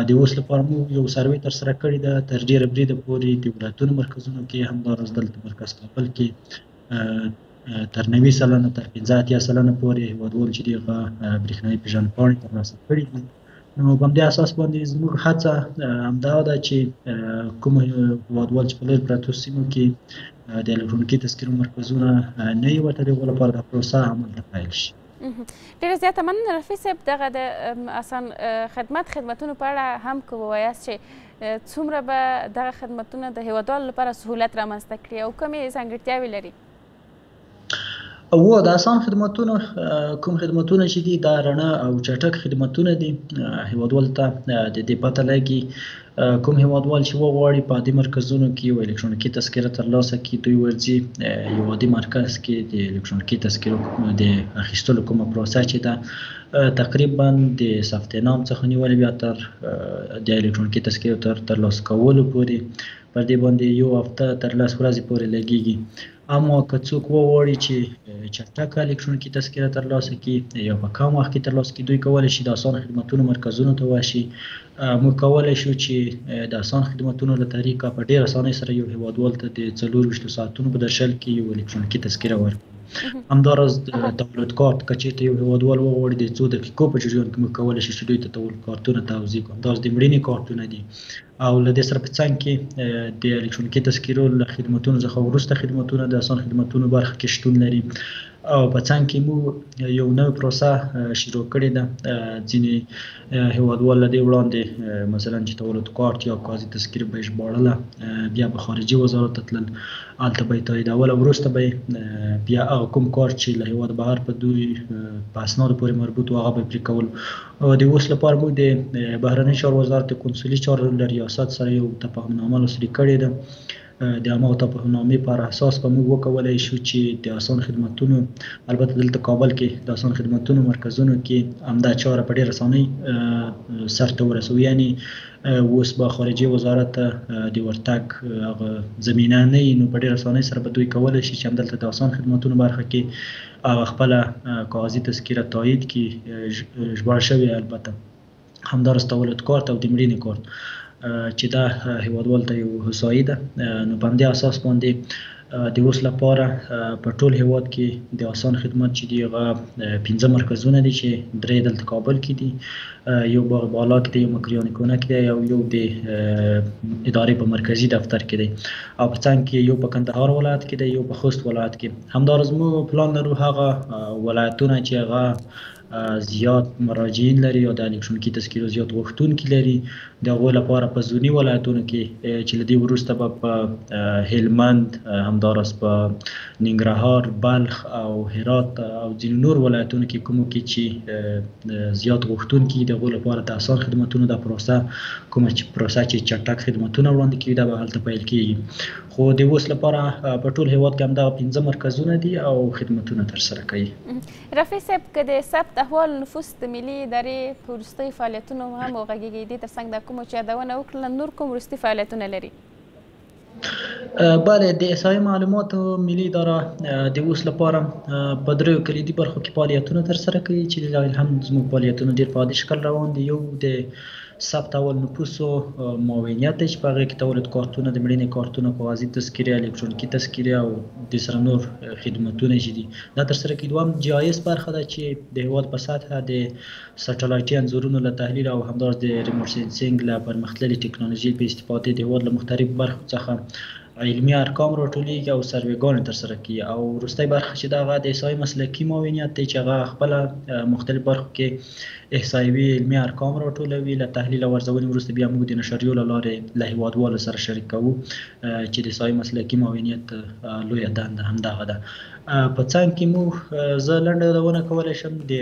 د اوس لپاره موږ یو سروې ترسره کړې ده تر ډېره بریده پورې د ولایتونو مرکزونو کې، همداراز دلته مرکز کابل کې تر 90% تر 85% پورې هیوادوال چې دغه برېښنایي پېژندپاڼې ترلاسه کړي دي. نو په همدې اساس باندې زموږ هڅه همدا ده چې کوم هیوادوال چې په لرې پرتو سیمو کې د الکترونیکي تذکرو مرکزونه نه وي ورته د هغو لپاره دا پروسه عملته پیل شي. ډېره زیاته مننه رفیع صاحب. دغه د اسان خدمتونو په اړه هم که ووایاست چې څومره به دغه خدمتونه د هیوادوالو لپاره سهولت رامنځته کړي او کومې ځانګړتیاوې لري؟ و د اسان خدمتونو کوم خدمتونه چې دي دا رڼا او چټک خدمتونه دي. هیوادوال ته د دې پته لګي کوم هیوادوال چې وغواړي په عادي مرکزونو کې یو الکترونیکي تذکره ترلاسه کړي، دوی ورځي یو عادي مرکز کې د الکترونیکي تذکرو د اخیستلو کومه پروسه چې ده تقریبا د ثبت نام څخه نیولې بیا تر د الکترونیکي تذکرو ترلاسه کولو پورې پر دې باندې یو هفته تر 10 ورځې پورې لګیږي. اما که څوک وغواړي چې چټک الکترونیکي تذکره ترلاسه کړي یا په کم وخت کې ترلاسه کړي، دوی کولی شي د اسان خدمتونو مرکزونو ته ورشي. موږ کولی شو چې د اسان خدمتونو له طریقه په ډېره اسانۍ سره یو هیوادوال ته د 24 ساعتونو په درشل کې یو الکترونیکي تذکره ورکړو. همداراز تولد کارت که چېرته یو هیوادوال وغواړي د 2 دقیقو په جریان کې موږ کولی شو چې دوی ته تولد کارتونه توزیع کړو. همداراز د مړینې کارتونه دي او له دې سره په څنګ کې د الکترونیکي تذکرو له خدمتونو څخه وروسته خدمتونه د اسان خدمتونو برخه کې شتون لري او په څنګ کې موږ یو نوې پروسه شروع کړې ده. ځینې هیوادوال له دې وړاندې مثلا چې تولد کارت یا قاضي تذکره به یې ژباړله، بیا به خارجي وزارت ته تلل، هلته به یې تاییدول او وروسته به یې بیا هغه کوم کارت چې له هیواد بهر په دوی په اسنادو پورې مربوط و هغه به یې پرې کول. د اوس لپاره موږ د بهرني چارو وزارت قونسلي چارو له ریاست سره یو تفاهمنامه لاسلیک کړې ده د عامه توافقنامې پر اساس به موږ وکولای شو چې د اسان خدمتونو البته دلته کابل کې د اسان خدمتونو مرکزونو کې همدا چاره په ډېره اسانۍ سرته ورسوو. یعنی اوس به خارجي وزارت د ورتګ هغه زمینه نه وي، نو په ډېره اسانۍ سره به دوی کولی شي چې همدلته د اسان خدمتونو برخه کې خپله کاغذي تذکیره تایید کړي، ژباړل شوې البته همداراز تولد کارت او د مړینې کارت چې دا هیوادوال ته یو هوسایي ده. نو په همدې اساس باندې د اوس لپاره په ټول هیواد کې د اسان خدمت چې دی هغه 15 مرکزونه دي چې 3 دلته کابل کې دي، یو باغ بالا کې دی، یو مکریان کونه کې دی، او یو د ادارې په مرکزی دفتر کې دی، او په څنګ کې یو په کندهار ولایت کې دی، یو په خوست ولایت کې. همداراز موږ پلان لرو هغه ولایتونه چې هغه زیات مراجعین لري یا د الکترونیکي تذکیرو زیات غوښتونکي لري، د هغو لپاره په زوني ولایتونو کې چې له دې وروسته به په هلمند، همداراز په ننګرهار، بلخ او هرات او ځینو نور ولایتونو کې کومو کې چې زیات غوښتونکي د هغو لپاره د اسان خدمتونو د پروسه کومه چې پروسه چې چټک خدمتونه وړاندې کوي دا به هلته پیل کېږي. خو د اوس لپاره په ټول هیواد کې همدغه 15 مرکزونه دي او خدمتونه ترسره کوي. رفیع صاحب، که د ثبت احوال نفوس د ملي ادارې په وروستیو فعالیتونو هم وغږېږي، دې تر څنګ د کومو چې یادونه وکړله نور کوم وروستي فعالیتونه لري؟ بله، د احصایې معلوماتو ملي اداره د اوس لپاره په 3 کلیدي برخو کې فعالیتونه ترسره کوي چې لله الحمد زموږ فعالیتونه ډېر په عادي شکل روان دي. یو د ثبت اول نفوسو معاونیت دی چې په هغې کې تولد کارتونه، د مړینې کارتونه، کاغذي تذکیرې، الکترونیکي تذکیرې او د سره نور خدمتونه چې دي دا ترسره کوي. دویم جایز برخه ده چې د هیواد په سطحه د سټلایټي انځورونو له تحلیل او همداراز د ریموټ سینسینګ له پرمختللې ټکنالوژۍ په استفادې د هیواد له مختلفو برخو څخه علمي ارقام راټولیږي او سروېګانې ترسره کوي. او وروستی برخه چې دا هغه د احصایې مسلکي معاونیت دی چې هغه خپله مختلف برخو کې احصایوي علمي ارقام راټولوي، له تحلیل او ارزونې وروسته بیا موږ د نشریو له لارې له هیوادوالو سره شریک کوو چې د احصایې مسلکي معاونیت لویه دنده همدغه ده. په څنګ کې موږ زه لنډه یادونه کولی شم د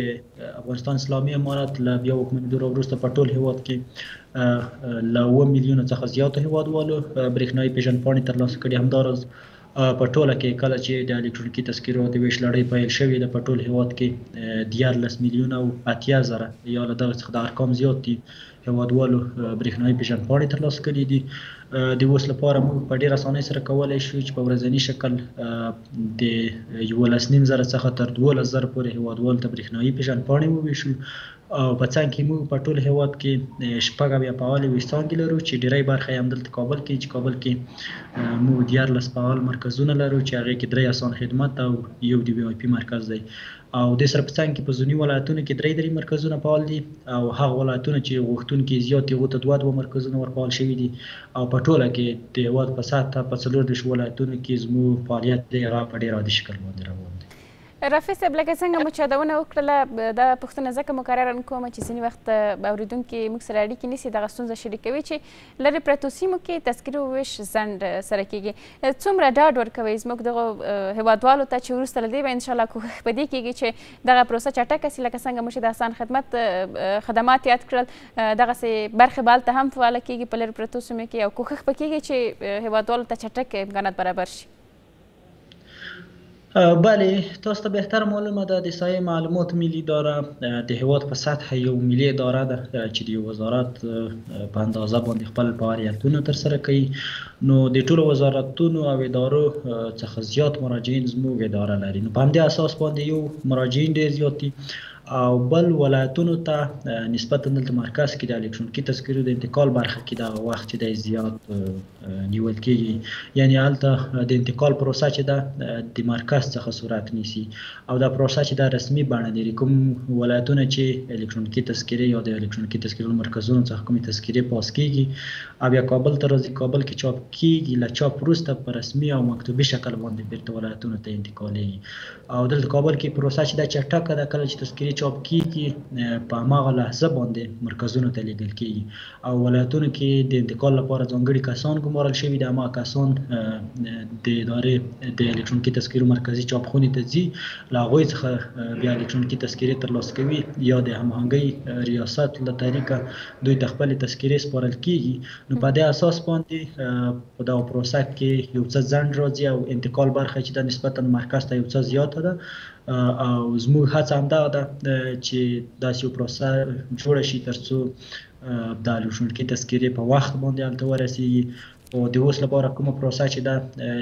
افغانستان اسلامي امارت له بیا حکومتېدو وروسته په ټول هیواد کې له 7 میلیونو څخه زیاتو هیوادوالو برېښنایي پیژندپاڼې ترلاسه کړي. همداراز په ټوله کې کله چې د الکترونیکي تذکیرو د ویش لړۍ پیل شوې ده په ټول هیواد کې 14 میلیونه او 80 زره یا له دغه څخه د ارقام زیات دي هیوادوالو برېښنایي پیژندپاڼې ترلاسه کړي دي. د اوس لپاره موږ په ډېره اسانۍ سره کولی شو چې په ورځني شکل د 11.5 زره څخه تر 12 زره پورې هیوادوالو ته برېښنایي پیژندپاڼې وویشو. او په څنګ کې موږ په ټول هیواد کې 6 فعالې ویستانګې لرو چې ډېری برخه یې همدلته کابل کې چې کابل کې موږ 14 فعال مرکزونه لرو چې هغې کې 3 اسان خدمت او یو د VIP مرکز دی. او د سره په څنګ کې په زوني ولایتونو کې 3 مرکزونه فعال دي او هغه ولایتونه چې غوښتونکي زیات دي هغو ته 2 مرکزونه ورفعال شوي دي. او په ټوله کې د هیواد په سطحه په 14 ولایتونو کې زموږ فعالیت دی هغه په ډېر عادي شکل باندې روان دی. رفیع صاحب، لکه څنګه مو چې یادونه وکړله دا پوښتنه ځکه مکرره کوم چې ځینې وخت اورېدونکي موږ سره اړیکې نیسي دغه ستونزه شریکوي چې لرې پرتو سیمو کې تذکیرو ویش ځنډ سره کیږي. څومره ډاډ ورکوئ زموږ دغو هیوادوالو ته چې وروسته له دې به انشاءالله کوښښ په دې کیږي چې دغه پروسه چټکه سي، لکه څنګه مو چې د اسان خدمت خدمات یاد کړل دغسې برخې به هلته هم فعاله کیږي په لرې پرتو سیمو کې او کوښښ به کیږي چې هیوادوالو ته چټک امکانات برابر شي؟ بله، تاسو ته بهتر معلومه ده د احصایې معلومات ملي اداره د هیواد په سطحه یو ملي اداره ده چې د وزارت په اندازه باندې خپل فعالیتونه ترسره کوي. نو د ټولو وزارتونو او ادارو څخه زیات مراجعین زموږ اداره لري. نو په همدې اساس باندې یو مراجعین ډېر زیات دي او بل ولایتونو ته نسبتا دلته مرکز کې د الکترونیکي تذکیرو د انتقال برخه کې دغه وخت چې دی زیات نیول کېږي. یعنې هلته د انتقال پروسه چې ده د مرکز څخه صورت نیسي او دا پروسه چې دا رسمي بڼه لري. کوم ولایتونه چې الکترونیکي تذکیرې یا د الکترونیکي تذکیرو مرکزونو څخه کومې تذکیرې پاس کېږي او بیا کابل ته راځي، کابل کې چاپ کېږي، له چاپ وروسته په رسمي او مکتوبي شکل باندې بیرته ولایتونو ته انتقالېږي. او دلته کابل کې پروسه چې دا چټکه ده، کله چې تذکیرې چاپ کیږي په هماغه لحظه باندې مرکزونو ته لیږل کیږي او ولایتونو کې د انتقال لپاره ځانګړي کسان ګمارل شوي دي. هماغه کسان د ادارې د الکترونیکي تذکرو مرکزي چاپخونې ته ځي، له هغوی څخه بیا الکترونیکي تذکرې ترلاسه کوي یا د هماهنګۍ ریاست له طریقه دوی ته خپلې تذکرې سپارل کیږي. نو په دې اساس باندې په دغه پروسه کې یو څه ځنډ راځي او انتقال برخه چې د نسبتا مرکز ته یو څه زیاته ده او زموږ هڅه همدغه ده چې داسې یو پروسه جوړه شي تر څو د الکترونیکي تذکرې په وخت باندې هلته ورسیږي. او د اوس لپاره کومه پروسه چې ده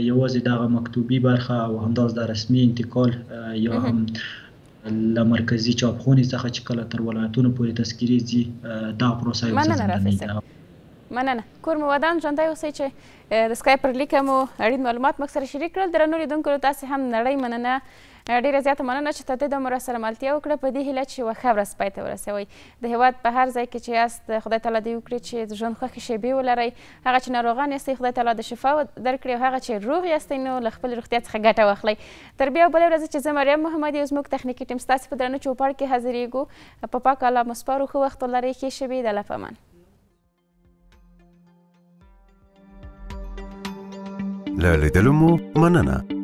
یوازې دغه مکتوبي برخه او همداس د رسمي انتقال یا هم له مرکزي چاپخونې څخه چې کله تر ولایتونو پورې تذکرې ځي دا پروسه یو څه ځنډنۍ. مننه. کور مو ودان ژوندی اوسئ چې د سکایپ پر لیکه مو اړین معلومات موږ سره شریک کړل. درنو لیدونکو تاسې هم نړۍ مننه، ډیره زیاته مننه چې تاسې د مو سره ملتیا وکړه په دې هیله چې یوه ښه ورځ پای ته ورسوئ. د هیواد په هر ځای کې چې یاست خدای تعالی دې وکړي چې د ژوند خوښې شیبې ولرئ. هغه چې ناروغان یاستئ خدای تعالی د شفا درکړي او هغه چې روغ یاستئ نو له خپلې روغتیا څخه ګټه واخلئ. تر بیا بلې ورځې چې زه مریم محمدي او زموږ تخنیکي ټیم ستاسې په درنو چوپړ کې حاضرېږو. په پاک الله مو سپارو. ښه وخت ولرئ. ښې شېبې. د الله په امان. له لیدلو مو مننه.